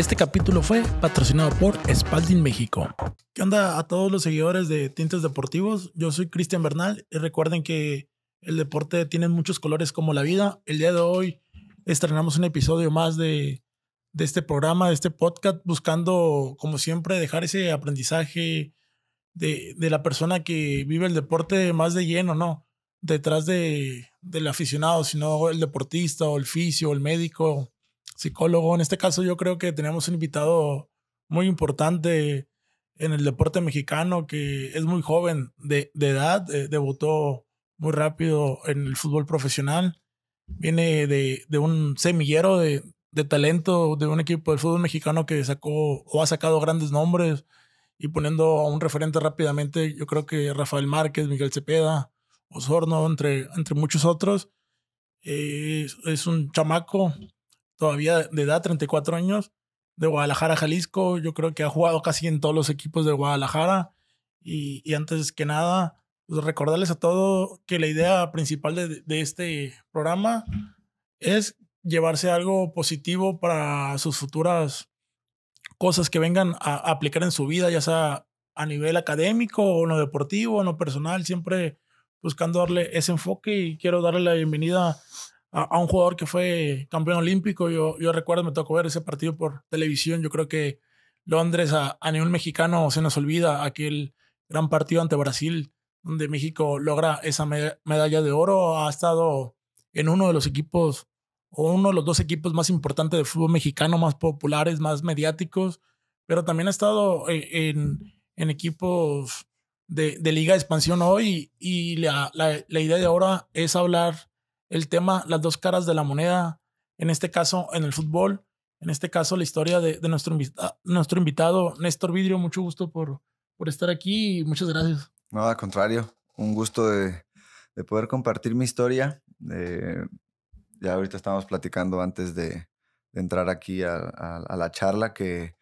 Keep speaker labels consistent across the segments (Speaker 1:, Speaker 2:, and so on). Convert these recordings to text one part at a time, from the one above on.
Speaker 1: Este capítulo fue patrocinado por Spalding México. ¿Qué onda a todos los seguidores de Tintes Deportivos? Yo soy Cristian Bernal y recuerden que el deporte tiene muchos colores como la vida. El día de hoy estrenamos un episodio más de este programa, de este podcast, buscando, como siempre, dejar ese aprendizaje de la persona que vive el deporte más de lleno, ¿no? Detrás del aficionado, sino el deportista o el fisio, o el médico, psicólogo. En este caso yo creo que tenemos un invitado muy importante en el deporte mexicano que es muy joven de edad, debutó muy rápido en el fútbol profesional, viene de un semillero de talento de un equipo del fútbol mexicano que sacó o ha sacado grandes nombres, y poniendo a un referente rápidamente, yo creo que Rafael Márquez, Miguel Cepeda, Osorno, entre muchos otros. Es un chamaco todavía de edad, 34 años, de Guadalajara, Jalisco. Yo creo que ha jugado casi en todos los equipos de Guadalajara. Y antes que nada, pues recordarles a todos que la idea principal de este programa es llevarse algo positivo para sus futuras cosas que vengan a aplicar en su vida, ya sea a nivel académico o en lo deportivo, en lo personal, siempre buscando darle ese enfoque. Y quiero darle la bienvenida a un jugador que fue campeón olímpico. Yo recuerdo, me tocó ver ese partido por televisión. Yo creo que Londres a nivel mexicano se nos olvida aquel gran partido ante Brasil, donde México logra esa medalla de oro. Ha estado en uno de los equipos o uno de los dos equipos más importantes de fútbol mexicano, más populares, más mediáticos, pero también ha estado en equipos de Liga de Expansión hoy. Y la idea de ahora es hablar el tema, las dos caras de la moneda, en este caso en el fútbol, en este caso la historia de nuestro invitado, Néstor Vidrio. Mucho gusto por estar aquí y muchas gracias.
Speaker 2: No, al contrario, un gusto de poder compartir mi historia. Ya ahorita estábamos platicando antes de entrar aquí a la charla que,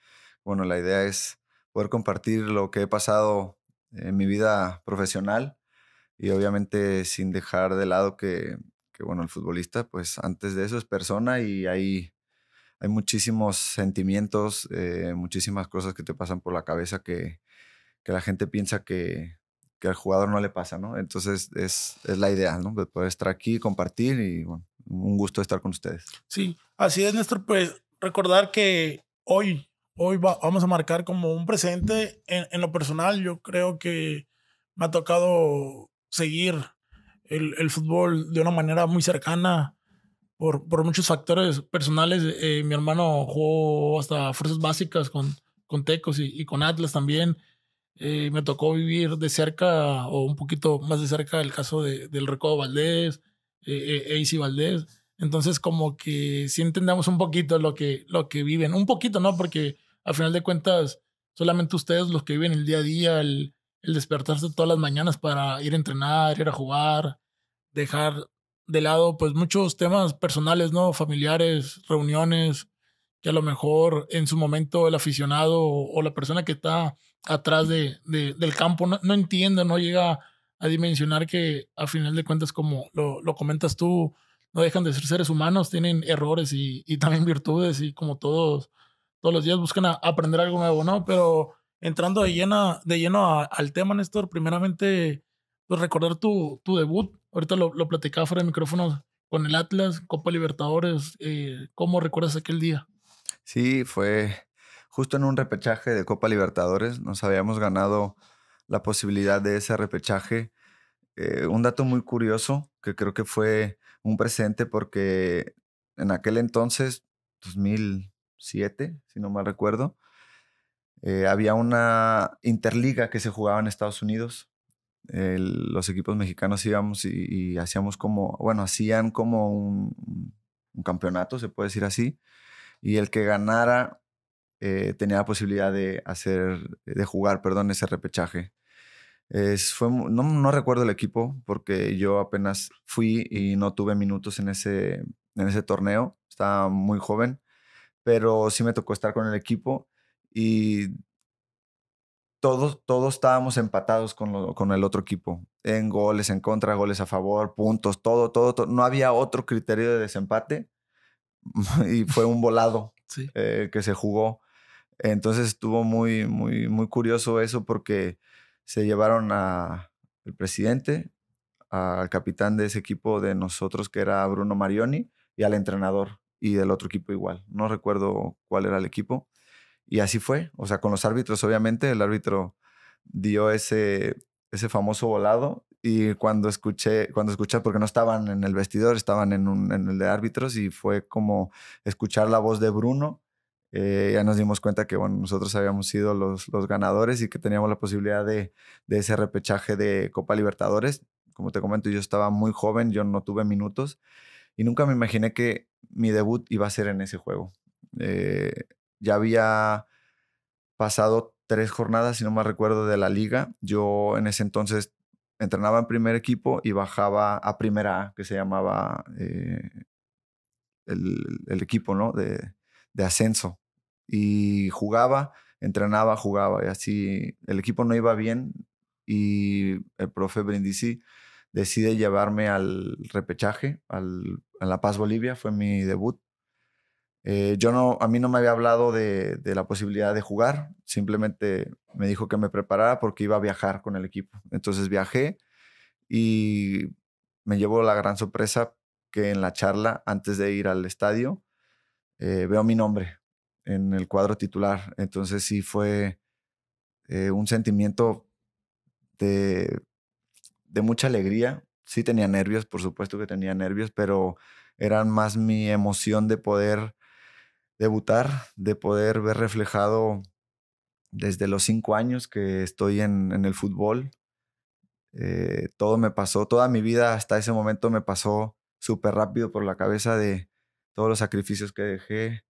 Speaker 2: bueno, la idea es poder compartir lo que he pasado en mi vida profesional y obviamente sin dejar de lado que bueno, el futbolista, pues antes de eso es persona y hay muchísimos sentimientos, muchísimas cosas que te pasan por la cabeza que la gente piensa que al jugador no le pasa, ¿no? Entonces es la idea, ¿no? De poder estar aquí, compartir y, bueno, un gusto estar con ustedes.
Speaker 1: Sí, así es, Néstor. Pues recordar que hoy vamos a marcar como un presente en lo personal. Yo creo que me ha tocado seguir el fútbol de una manera muy cercana por muchos factores personales. Mi hermano jugó hasta fuerzas básicas con Tecos y con Atlas también. Me tocó vivir de cerca o un poquito más de cerca el caso del Recodo Valdés, Eisi Valdés. Entonces como que sí entendemos un poquito lo que viven. Un poquito, ¿no? Porque al final de cuentas solamente ustedes los que viven el día a día, el despertarse todas las mañanas para ir a entrenar, ir a jugar, dejar de lado pues muchos temas personales, ¿no? Familiares, reuniones, que a lo mejor en su momento el aficionado o la persona que está atrás del campo no entiende, no llega a dimensionar que a final de cuentas, como lo comentas tú, no dejan de ser seres humanos, tienen errores y también virtudes, y como todos los días buscan aprender algo nuevo, ¿no? Pero entrando de lleno al tema, Néstor, primeramente, pues recordar tu debut. Ahorita lo platicaba fuera de micrófono con el Atlas, Copa Libertadores. ¿Cómo recuerdas aquel día?
Speaker 2: Sí, fue justo en un repechaje de Copa Libertadores. Nos habíamos ganado la posibilidad de ese repechaje. Un dato muy curioso que creo que fue un presente porque en aquel entonces, 2007, si no mal recuerdo, había una interliga que se jugaba en Estados Unidos. Los equipos mexicanos íbamos y hacíamos como, bueno, hacían como un campeonato, se puede decir así, y el que ganara tenía la posibilidad de jugar, perdón, ese repechaje. No recuerdo el equipo porque yo apenas fui y no tuve minutos en ese torneo. Estaba muy joven, pero sí me tocó estar con el equipo y todos estábamos empatados con el otro equipo. En goles, en contra, goles a favor, puntos, todo. No había otro criterio de desempate y fue un volado.
Speaker 1: Sí.
Speaker 2: que se jugó. Entonces estuvo muy, muy, muy curioso eso porque se llevaron al presidente, al capitán de ese equipo de nosotros, que era Bruno Marioni, y al entrenador, y del otro equipo igual. No recuerdo cuál era el equipo. Y así fue. O sea, con los árbitros, obviamente, el árbitro dio ese famoso volado. Y cuando escuché, porque no estaban en el vestidor, estaban en el de árbitros, y fue como escuchar la voz de Bruno. Ya nos dimos cuenta que, bueno, nosotros habíamos sido los ganadores y que teníamos la posibilidad de ese repechaje de Copa Libertadores. Como te comento, yo estaba muy joven, yo no tuve minutos y nunca me imaginé que mi debut iba a ser en ese juego. Eh, ya había pasado 3 jornadas, si no me recuerdo, de la liga. Yo en ese entonces entrenaba en primer equipo y bajaba a primera A, que se llamaba el equipo, ¿no? De ascenso. Y jugaba, entrenaba, jugaba. Y así el equipo no iba bien y el profe Brindisi decide llevarme al repechaje, a La Paz, Bolivia. Fue mi debut. A mí no me había hablado de la posibilidad de jugar, simplemente me dijo que me preparara porque iba a viajar con el equipo. Entonces viajé y me llevó la gran sorpresa que en la charla, antes de ir al estadio, veo mi nombre en el cuadro titular. Entonces sí fue un sentimiento de, de mucha alegría. Sí tenía nervios, por supuesto que tenía nervios, pero eran más mi emoción de poder debutar, de poder ver reflejado desde los 5 años que estoy en el fútbol. Todo me pasó, toda mi vida hasta ese momento me pasó súper rápido por la cabeza de todos los sacrificios que dejé,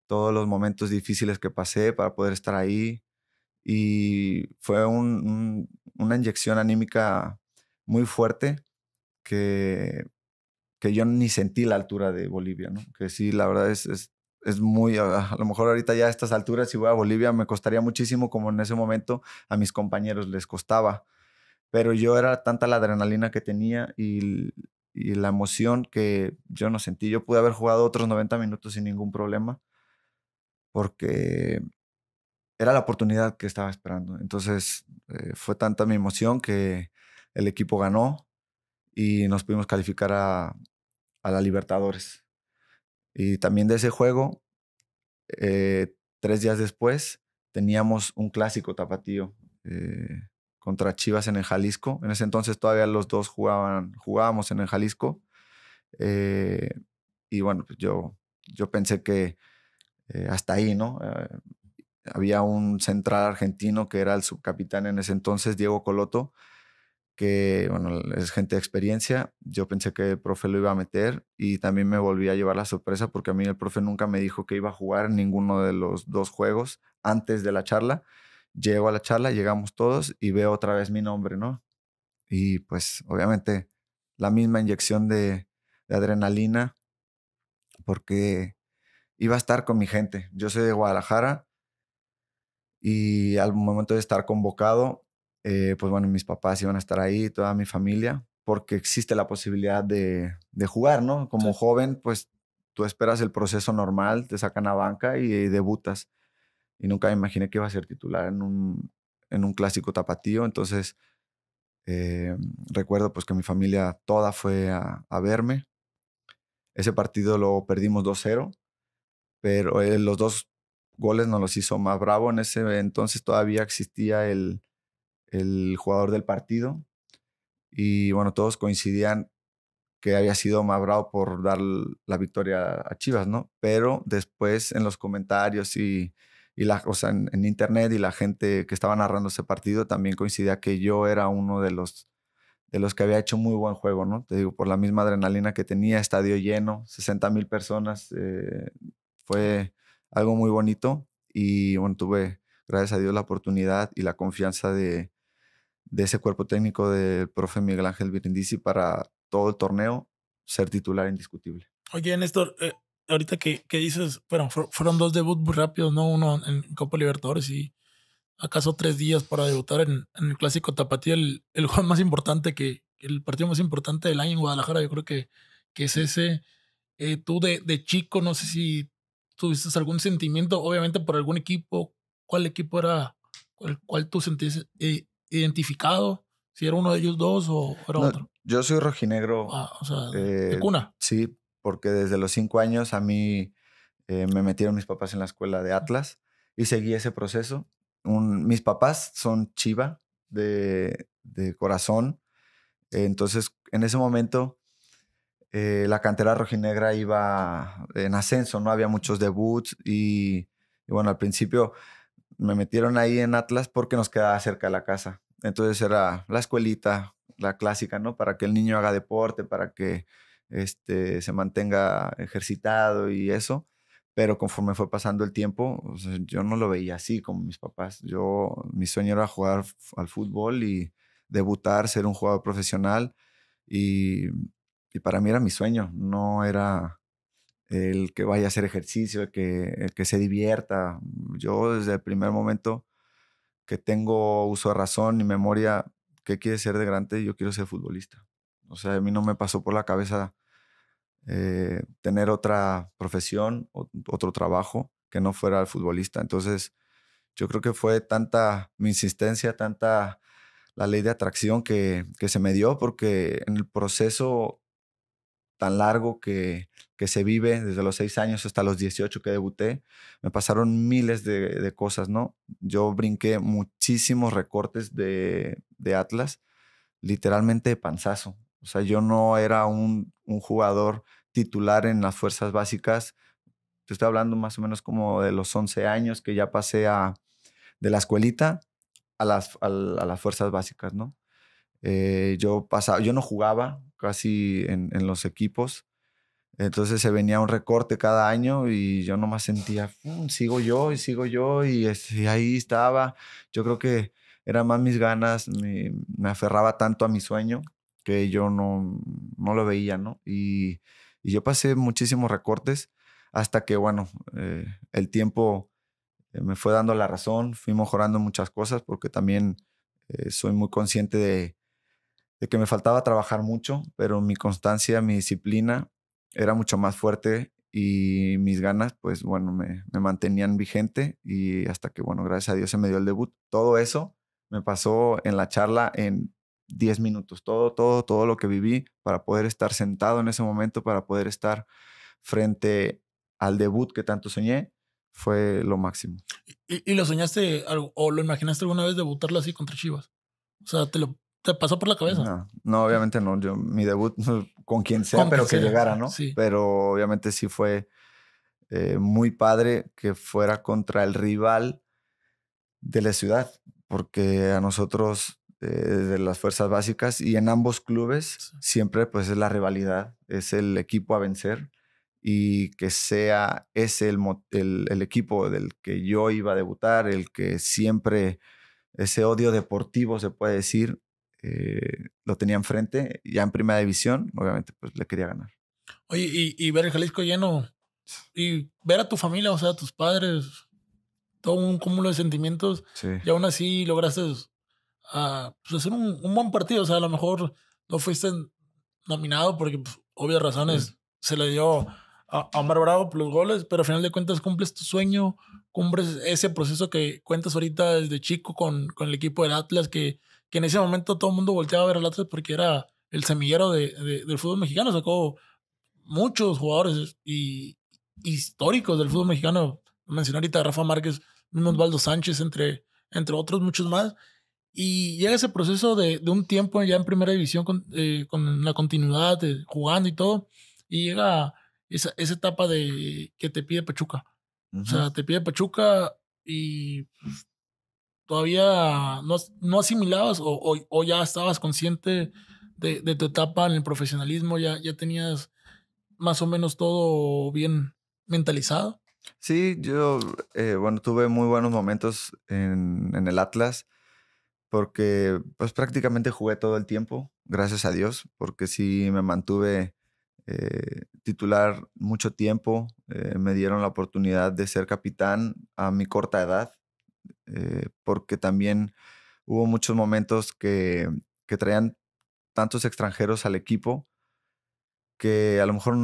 Speaker 2: todos los momentos difíciles que pasé para poder estar ahí. Y fue una inyección anímica muy fuerte que que yo ni sentí la altura de Bolivia, ¿no? Que sí, la verdad es muy, a lo mejor ahorita ya a estas alturas, si voy a Bolivia, me costaría muchísimo como en ese momento a mis compañeros les costaba. Pero yo era tanta la adrenalina que tenía y la emoción que yo no sentí. Yo pude haber jugado otros 90 minutos sin ningún problema porque era la oportunidad que estaba esperando. Entonces, fue tanta mi emoción que el equipo ganó y nos pudimos calificar a la Libertadores. Y también de ese juego, 3 días después, teníamos un clásico tapatío contra Chivas en el Jalisco. En ese entonces todavía los dos jugábamos en el Jalisco. eh, y bueno, pues yo pensé que hasta ahí, ¿no? Había un central argentino que era el subcapitán en ese entonces, Diego Coloto, que, bueno, es gente de experiencia. Yo pensé que el profe lo iba a meter y también me volví a llevar la sorpresa porque a mí el profe nunca me dijo que iba a jugar en ninguno de los 2 juegos antes de la charla. Llego a la charla, llegamos todos y veo otra vez mi nombre, ¿no? Y pues obviamente la misma inyección de adrenalina porque iba a estar con mi gente. Yo soy de Guadalajara y al momento de estar convocado, pues bueno, mis papás iban a estar ahí, toda mi familia, porque existe la posibilidad de jugar, ¿no? Como
Speaker 1: Sí.
Speaker 2: joven, pues tú esperas el proceso normal, te sacan a banca y debutas. Y nunca me imaginé que iba a ser titular en un clásico tapatío. Entonces, eh, recuerdo pues que mi familia toda fue a verme. Ese partido lo perdimos 2-0, pero los 2 goles nos los hizo más Bravo. En ese entonces todavía existía el jugador del partido y bueno, todos coincidían que había sido más Bravo por dar la victoria a Chivas, ¿no? Pero después en los comentarios o sea, en internet y la gente que estaba narrando ese partido también coincidía que yo era uno de los que había hecho muy buen juego, ¿no? Te digo, por la misma adrenalina que tenía, estadio lleno, 60,000 personas, fue algo muy bonito y bueno, tuve, gracias a Dios, la oportunidad y la confianza de ese cuerpo técnico del profe Miguel Ángel Brindisi para todo el torneo ser titular indiscutible.
Speaker 1: Oye, Néstor, ahorita que dices, bueno, fueron dos debuts muy rápidos, ¿no? Uno en Copa Libertadores y acaso 3 días para debutar en el Clásico Tapatío, el juego más importante el partido más importante del año en Guadalajara, yo creo que es ese. Tú de chico, no sé si tuviste algún sentimiento, obviamente por algún equipo? ¿Cuál equipo era, cuál tú sentías identificado? Si era uno de ellos dos o era
Speaker 2: No,
Speaker 1: otro.
Speaker 2: yo soy rojinegro,
Speaker 1: O sea, de cuna.
Speaker 2: sí, porque desde los 5 años a mí me metieron mis papás en la escuela de Atlas y seguí ese proceso. Mis papás son Chiva de corazón. Entonces, en ese momento, la cantera rojinegra iba en ascenso, ¿no? Había muchos debuts y bueno, al principio me metieron ahí en Atlas porque nos quedaba cerca de la casa. Entonces era la escuelita, la clásica, ¿no? Para que el niño haga deporte, para que se mantenga ejercitado y eso. Pero conforme fue pasando el tiempo, o sea, yo no lo veía así como mis papás. Mi sueño era jugar al fútbol y debutar, ser un jugador profesional. Y, y para mí era mi sueño, no era el que vaya a hacer ejercicio, el que se divierta. Yo desde el primer momento que tengo uso de razón y memoria, ¿qué quiere ser de grande? Yo quiero ser futbolista. O sea, a mí no me pasó por la cabeza tener otra profesión, otro trabajo que no fuera el futbolista. Entonces, yo creo que fue tanta mi insistencia, tanta la ley de atracción que se me dio, porque en el proceso tan largo que se vive desde los 6 años hasta los 18 que debuté, me pasaron miles de cosas, ¿no? Yo brinqué muchísimos recortes de Atlas, literalmente de panzazo. O sea, yo no era un jugador titular en las fuerzas básicas. Te estoy hablando más o menos como de los 11 años que ya pasé de la escuelita a las fuerzas básicas, ¿no? Yo no jugaba casi en los equipos, entonces se venía un recorte cada año y yo nomás sentía, sigo yo y sigo yo y ahí estaba. Yo creo que eran más mis ganas, me aferraba tanto a mi sueño que yo no lo veía, ¿no? Y yo pasé muchísimos recortes hasta que, bueno, el tiempo me fue dando la razón, fui mejorando muchas cosas porque también soy muy consciente de que me faltaba trabajar mucho, pero mi constancia, mi disciplina era mucho más fuerte y mis ganas, pues bueno, me mantenían vigente y hasta que, bueno, gracias a Dios se me dio el debut. Todo eso me pasó en la charla en 10 minutos. Todo lo que viví para poder estar sentado en ese momento, para poder estar frente al debut que tanto soñé, fue lo máximo.
Speaker 1: ¿Y lo soñaste o lo imaginaste alguna vez debutarlo así contra Chivas? O sea, te pasó por la cabeza.
Speaker 2: No, obviamente no. Mi debut con quien sea,
Speaker 1: Con quien
Speaker 2: pero que
Speaker 1: sea,
Speaker 2: llegara, ¿no?
Speaker 1: sí.
Speaker 2: Pero obviamente sí fue muy padre que fuera contra el rival de la ciudad, porque a nosotros de las fuerzas básicas y en ambos clubes
Speaker 1: Sí.
Speaker 2: siempre pues es la rivalidad, es el equipo a vencer y que sea ese el equipo del que yo iba a debutar, el que siempre ese odio deportivo, se puede decir, lo tenía enfrente, ya en primera división, obviamente, pues le quería ganar.
Speaker 1: Oye, y ver el Jalisco lleno y ver a tu familia, o sea, a tus padres, todo un cúmulo de sentimientos,
Speaker 2: Sí,
Speaker 1: y aún así lograste pues, hacer un buen partido. O sea, a lo mejor no fuiste nominado porque, pues, obvias
Speaker 2: sí,
Speaker 1: razones, se le dio a Omar Bravo por los goles, pero al final de cuentas cumples tu sueño, cumples ese proceso que cuentas ahorita desde chico con el equipo del Atlas, que en ese momento todo el mundo volteaba a ver al Atlas porque era el semillero del fútbol mexicano. Sacó muchos jugadores históricos del fútbol mexicano. Mencioné ahorita a Rafa Márquez, mismo Osvaldo Sánchez, entre otros muchos más. Y llega ese proceso de un tiempo ya en primera división con la continuidad de jugando y todo. Y llega esa etapa de que te pide Pachuca. O
Speaker 2: ujú.
Speaker 1: sea, te pide Pachuca y todavía no asimilabas o ya estabas consciente de tu etapa en el profesionalismo, ya tenías más o menos todo bien mentalizado.
Speaker 2: Sí, yo, bueno, tuve muy buenos momentos en el Atlas porque pues prácticamente jugué todo el tiempo, gracias a Dios, porque sí me mantuve titular mucho tiempo, me dieron la oportunidad de ser capitán a mi corta edad, porque también hubo muchos momentos que traían tantos extranjeros al equipo que a lo mejor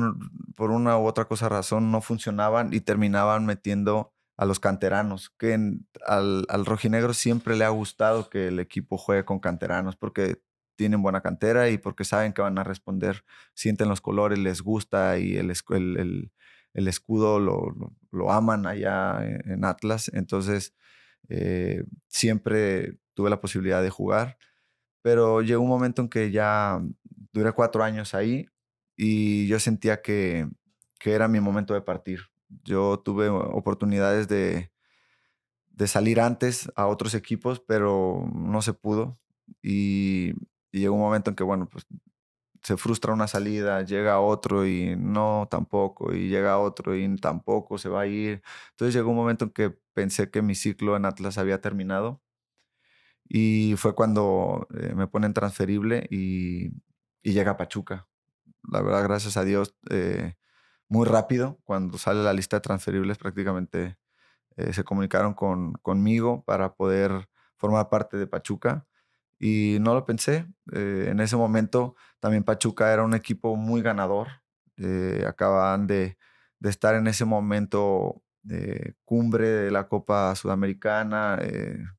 Speaker 2: por una u otra cosa razón no funcionaban y terminaban metiendo a los canteranos, que al rojinegro siempre le ha gustado que el equipo juegue con canteranos porque tienen buena cantera y porque saben que van a responder, sienten los colores, les gusta y el escudo lo aman allá en Atlas. Entonces, siempre tuve la posibilidad de jugar, pero llegó un momento en que ya duré 4 años ahí y yo sentía que era mi momento de partir. Yo tuve oportunidades de salir antes a otros equipos, pero no se pudo. Y llegó un momento en que, bueno, pues se frustra una salida, llega otro y no, tampoco, y llega otro y tampoco se va a ir. Entonces llegó un momento en que pensé que mi ciclo en Atlas había terminado y fue cuando me ponen transferible y llega Pachuca. La verdad, gracias a Dios, muy rápido, cuando sale la lista de transferibles prácticamente se comunicaron conmigo para poder formar parte de Pachuca y no lo pensé. En ese momento también Pachuca era un equipo muy ganador. Acababan de estar en ese momento cumbre de la Copa Sudamericana,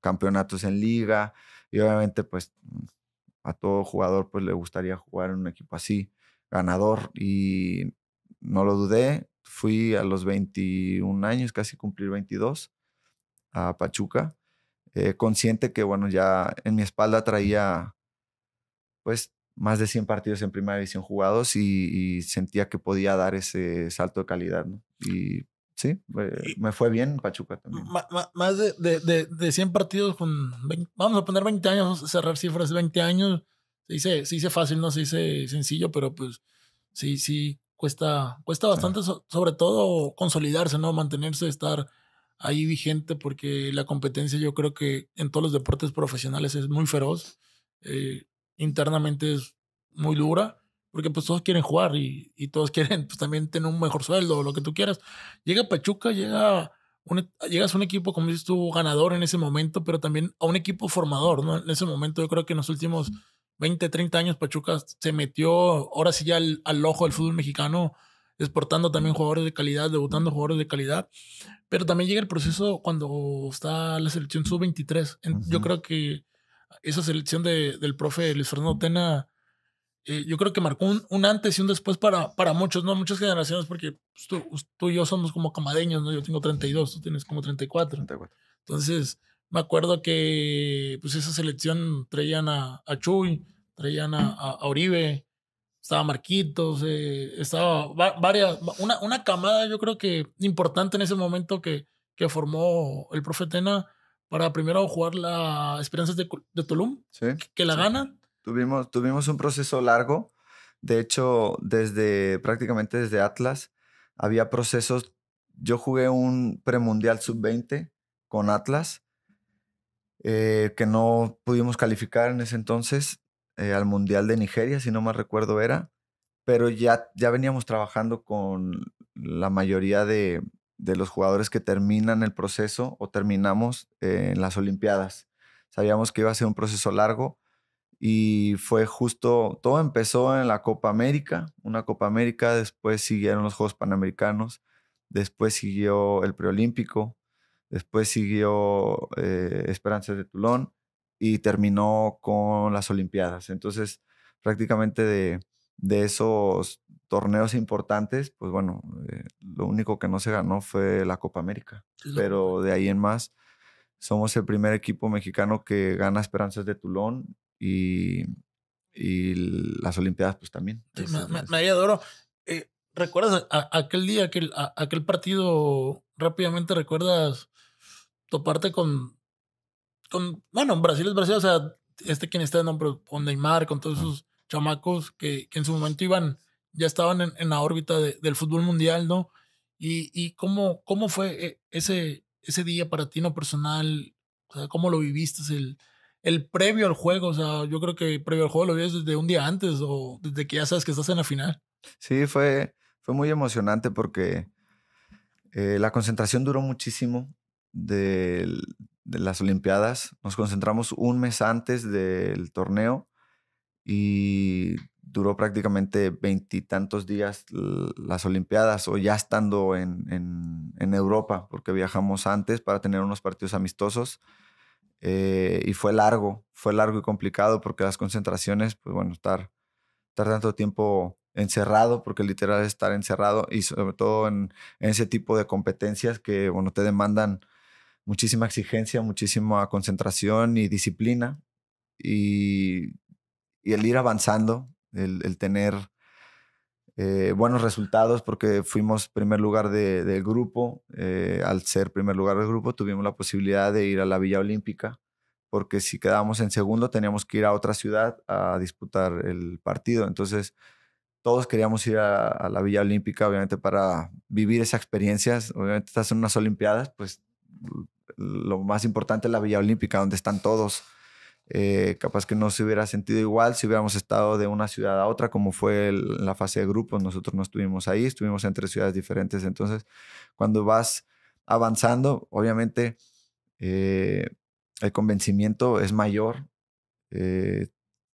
Speaker 2: campeonatos en liga y obviamente pues a todo jugador pues le gustaría jugar en un equipo así, ganador y no lo dudé. Fui a los 21 años, casi cumplir 22, a Pachuca, consciente que, bueno, ya en mi espalda traía, pues, más de 100 partidos en primera división jugados y sentía que podía dar ese salto de calidad, ¿no? Y sí,
Speaker 1: Y
Speaker 2: me fue bien en Pachuca también.
Speaker 1: más de 100 partidos con, vamos a poner 20 años, vamos a cerrar cifras, 20 años, se dice fácil, no se dice sencillo, pero pues sí, cuesta
Speaker 2: Sí,
Speaker 1: bastante, sobre todo consolidarse, ¿no? Mantenerse, estar ahí vigente, porque la competencia yo creo que en todos los deportes profesionales es muy feroz, eh, internamente es muy dura, porque pues todos quieren jugar y todos quieren pues también tener un mejor sueldo o lo que tú quieras. Llega Pachuca, llegas a un equipo, como dices tú, ganador en ese momento, pero también a un equipo formador, ¿no? En ese momento yo creo que en los últimos 20, 30 años Pachuca se metió ahora sí ya al ojo del fútbol mexicano, exportando también jugadores de calidad, debutando jugadores de calidad, pero también llega el proceso cuando está la selección sub-23. Yo
Speaker 2: ujú,
Speaker 1: creo que esa selección del profe Luis Fernando Tena, yo creo que marcó un antes y un después para muchos, ¿no? Muchas generaciones, porque pues, tú y yo somos como camadeños, ¿no? Yo tengo 32, tú tienes como 34.
Speaker 2: 34.
Speaker 1: Entonces, me acuerdo que pues esa selección traían a Chuy, traían a Oribe, estaba Marquitos, estaba una camada, yo creo que importante en ese momento que formó el profe Tena para primero jugar la Esperanzas de Tulum,
Speaker 2: Sí,
Speaker 1: que la
Speaker 2: sí.
Speaker 1: ganan.
Speaker 2: Tuvimos un proceso largo. De hecho, prácticamente desde Atlas, había procesos. Yo jugué un premundial sub-20 con Atlas, que no pudimos calificar en ese entonces al Mundial de Nigeria, si no mal recuerdo era, pero ya veníamos trabajando con la mayoría de los jugadores que terminan el proceso o terminamos en las Olimpiadas. Sabíamos que iba a ser un proceso largo y fue justo, todo empezó en la Copa América, una Copa América, después siguieron los Juegos Panamericanos, después siguió el Preolímpico, después siguió Esperanzas de Tulón y terminó con las Olimpiadas. Entonces, prácticamente de esos torneos importantes, pues bueno, lo único que no se ganó fue la Copa América,
Speaker 1: Sí, la Copa
Speaker 2: pero de ahí en más somos el primer equipo mexicano que gana Esperanzas de Tulón y las Olimpiadas, pues también.
Speaker 1: Sí, me adoro. ¿Recuerdas aquel día, aquel partido? Rápidamente recuerdas toparte bueno, Brasil es Brasil, o sea, quien está, no, pero con Neymar, con todos
Speaker 2: Ah,
Speaker 1: esos chamacos que en su momento ya estaban en la órbita del fútbol mundial, ¿no? Y cómo fue ese día para ti, no personal, o sea, cómo lo viviste, el previo al juego, o sea, yo creo que previo al juego lo vives desde un día antes o desde que ya sabes que estás en la final.
Speaker 2: sí, fue muy emocionante porque la concentración duró muchísimo de las Olimpiadas. Nos concentramos un mes antes del torneo y duró prácticamente veintitantos días las Olimpiadas, o ya estando en Europa, porque viajamos antes para tener unos partidos amistosos. Y fue largo y complicado, porque las concentraciones, pues bueno, estar tanto tiempo encerrado, porque literal es estar encerrado, y sobre todo en ese tipo de competencias que, bueno, te demandan muchísima exigencia, muchísima concentración y disciplina, y, y el ir avanzando, el tener buenos resultados, porque fuimos primer lugar del grupo. Al ser primer lugar del grupo, tuvimos la posibilidad de ir a la Villa Olímpica, porque si quedábamos en segundo teníamos que ir a otra ciudad a disputar el partido. Entonces todos queríamos ir a la Villa Olímpica, obviamente, para vivir esa experiencia. Obviamente estás en unas Olimpiadas, pues lo más importante es la Villa Olímpica, donde están todos. Capaz que no se hubiera sentido igual si hubiéramos estado de una ciudad a otra, como fue la fase de grupos. Nosotros no estuvimos ahí, estuvimos en 3 ciudades diferentes. Entonces, cuando vas avanzando, obviamente eh, el convencimiento es mayor. eh,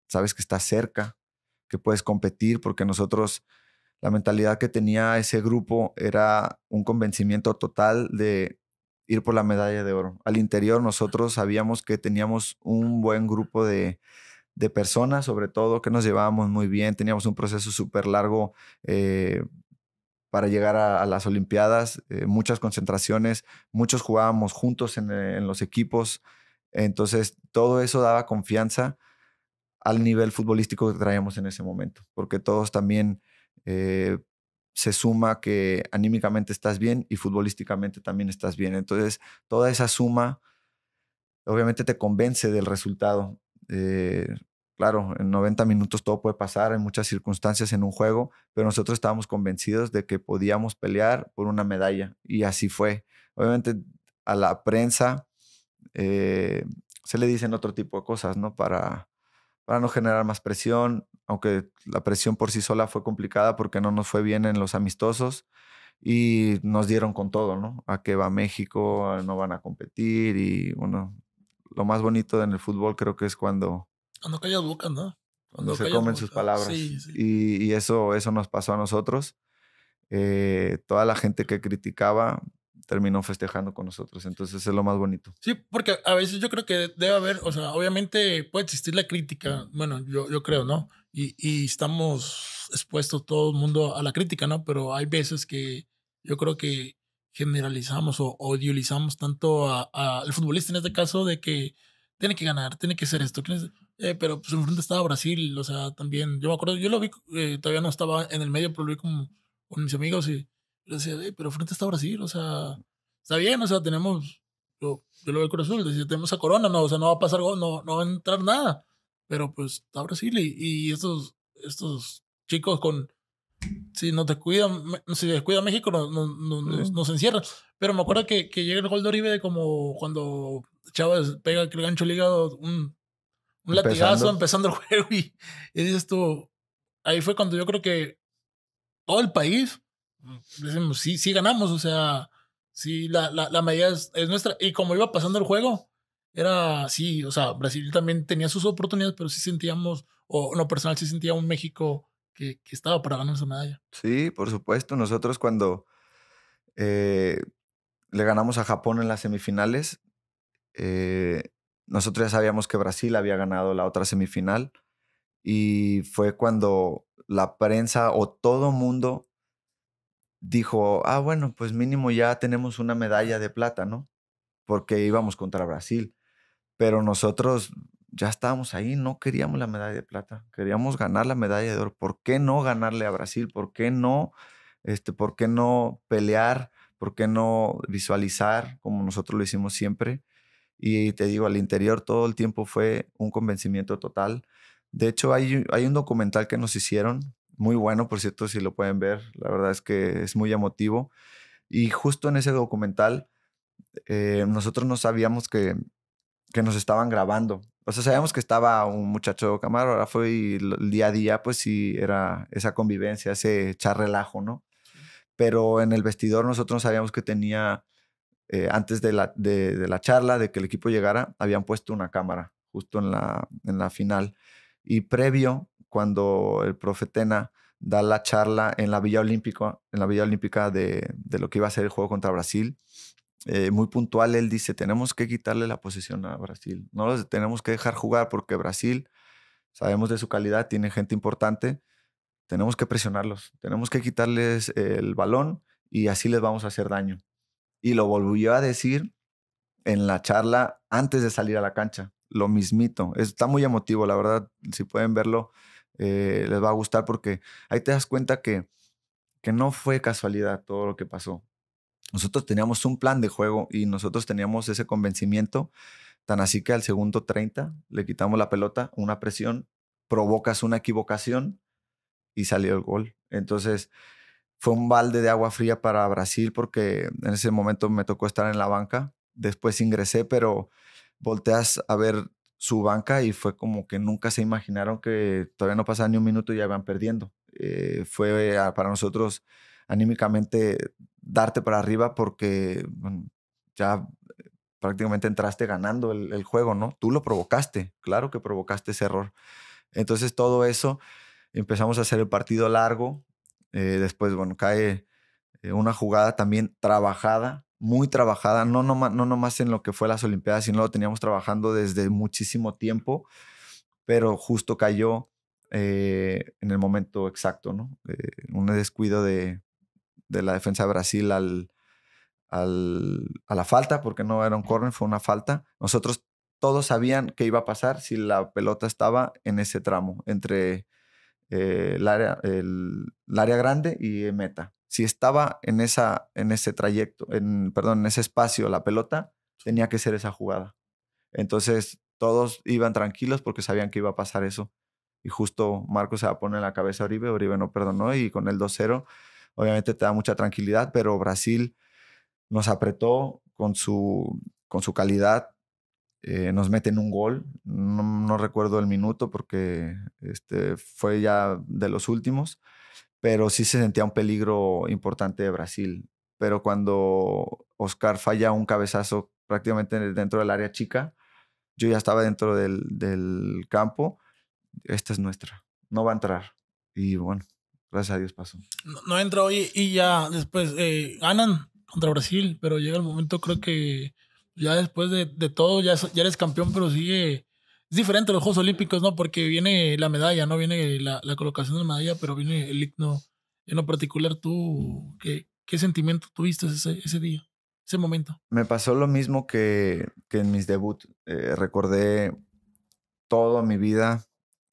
Speaker 2: Sabes que estás cerca, que puedes competir, porque nosotros, la mentalidad que tenía ese grupo era un convencimiento total de ir por la medalla de oro. Al interior nosotros sabíamos que teníamos un buen grupo de personas, sobre todo, que nos llevábamos muy bien. Teníamos un proceso súper largo para llegar a las Olimpiadas, muchas concentraciones, muchos jugábamos juntos en los equipos. Entonces, todo eso daba confianza al nivel futbolístico que traíamos en ese momento, porque todos también eh, se suma que anímicamente estás bien y futbolísticamente también estás bien. Entonces, toda esa suma obviamente te convence del resultado. Eh, claro, en 90 minutos todo puede pasar, en muchas circunstancias en un juego, pero nosotros estábamos convencidos de que podíamos pelear por una medalla, y así fue. Obviamente a la prensa se le dicen otro tipo de cosas, ¿no? Para no generar más presión, aunque la presión por sí sola fue complicada porque no nos fue bien en los amistosos y nos dieron con todo, ¿no? A qué va México, no van a competir, y bueno, lo más bonito en el fútbol creo que es
Speaker 1: Cuando callas boca, ¿no?
Speaker 2: cuando
Speaker 1: Cuando
Speaker 2: se
Speaker 1: callas
Speaker 2: comen sus
Speaker 1: boca.
Speaker 2: palabras,
Speaker 1: Sí, sí.
Speaker 2: y eso nos pasó a nosotros. Toda la gente que criticaba terminó festejando con nosotros, entonces es lo más bonito.
Speaker 1: Sí, porque a veces yo creo que debe haber, o sea, obviamente puede existir la crítica, bueno, yo creo, ¿no? Y estamos expuestos todo el mundo a la crítica, ¿no? Pero hay veces que yo creo que generalizamos o idealizamos tanto al futbolista en este caso de que tiene que ganar, tiene que ser esto. Pero pues enfrente estaba Brasil, o sea, también, yo me acuerdo, yo lo vi, todavía no estaba en el medio, pero lo vi con mis amigos y yo decía, pero frente está Brasil, o sea, está bien, o sea, tenemos yo lo veo Cruz Azul, si tenemos a Corona, no, o sea, no va a pasar gol, no va a entrar nada. Pero pues está Brasil y estos chicos si no te cuidan, si descuida México,
Speaker 2: Sí.
Speaker 1: nos encierran. Pero me acuerdo que llega el gol de Oribe de como cuando Chávez pega el gancho ligado, un latigazo
Speaker 2: Empezando.
Speaker 1: empezando el juego y dices tú, ahí fue cuando yo creo que todo el país, decimos, sí, sí ganamos, o sea, sí, la medida es nuestra. Y como iba pasando el juego, era, sí, o sea, Brasil también tenía sus oportunidades, pero sí sentíamos, o en lo personal, sí sentía un México que estaba para ganar esa medalla.
Speaker 2: Sí, por supuesto. Nosotros cuando eh, le ganamos a Japón en las semifinales, eh, nosotros ya sabíamos que Brasil había ganado la otra semifinal, y fue cuando la prensa o todo mundo dijo, ah, bueno, pues mínimo ya tenemos una medalla de plata, ¿no? Porque íbamos contra Brasil. Pero nosotros ya estábamos ahí, no queríamos la medalla de plata, queríamos ganar la medalla de oro. ¿Por qué no ganarle a Brasil? ¿Por qué no pelear? ¿Por qué no visualizar como nosotros lo hicimos siempre? Y te digo, al interior todo el tiempo fue un convencimiento total. De hecho, hay un documental que nos hicieron, muy bueno, por cierto, si lo pueden ver, la verdad es que es muy emotivo. Y justo en ese documental, nosotros no sabíamos que nos estaban grabando. O sea, sabíamos que estaba un muchacho camarógrafo, y el día a día, pues sí, era esa convivencia, ese echar relajo, ¿no? Pero en el vestidor nosotros sabíamos que tenía, antes de la charla, de que el equipo llegara, habían puesto una cámara justo en la final. Y previo, cuando el profe Tena da la charla en la Villa Olímpica de lo que iba a ser el juego contra Brasil. Muy puntual, él dice, tenemos que quitarle la posesión a Brasil. No los tenemos que dejar jugar porque Brasil, sabemos de su calidad, tiene gente importante. Tenemos que presionarlos, tenemos que quitarles el balón y así les vamos a hacer daño. Y lo volvió a decir en la charla antes de salir a la cancha. Lo mismito. Está muy emotivo, la verdad. Si pueden verlo, les va a gustar porque ahí te das cuenta que no fue casualidad todo lo que pasó. Nosotros teníamos un plan de juego y nosotros teníamos ese convencimiento, tan así que al segundo 30 le quitamos la pelota, una presión, provocas una equivocación y salió el gol. Entonces fue un balde de agua fría para Brasil porque en ese momento me tocó estar en la banca. Después ingresé, pero volteas a ver su banca y fue como que nunca se imaginaron que todavía no pasaba ni un minuto y ya iban perdiendo. Fue para nosotros anímicamente darte para arriba porque bueno, ya prácticamente entraste ganando el juego, ¿no? Tú lo provocaste, claro que provocaste ese error. Entonces todo eso, empezamos a hacer el partido largo. Después, bueno, cae una jugada también trabajada, muy trabajada, no nomás en lo que fue las Olimpiadas, sino lo teníamos trabajando desde muchísimo tiempo, pero justo cayó en el momento exacto, ¿no? Un descuido de la defensa de Brasil a la falta, porque no era un córner, fue una falta. Nosotros todos sabían qué iba a pasar si la pelota estaba en ese tramo, entre el área grande y meta. Si estaba en ese trayecto, perdón, en ese espacio la pelota, tenía que ser esa jugada. Entonces todos iban tranquilos porque sabían que iba a pasar eso. Y justo Marcos se va a poner en la cabeza a Oribe, Oribe no perdonó y con el 2-0 obviamente te da mucha tranquilidad, pero Brasil nos apretó con su calidad, nos meten un gol, no recuerdo el minuto porque fue ya de los últimos, pero sí se sentía un peligro importante de Brasil. Pero cuando Oscar falla un cabezazo prácticamente dentro del área chica, yo ya estaba dentro del campo, esta es nuestra, no va a entrar. Y bueno, gracias a Dios pasó.
Speaker 1: No entra hoy y ya después ganan contra Brasil, pero llega el momento, creo que ya después de todo, ya eres campeón, pero sigue. Es diferente a los Juegos Olímpicos, ¿no? Porque viene la medalla, no viene la colocación de la medalla, pero viene el himno. En lo particular, tú, ¿qué sentimiento tuviste ese día, ese momento?
Speaker 2: Me pasó lo mismo que en mis debut. Recordé toda mi vida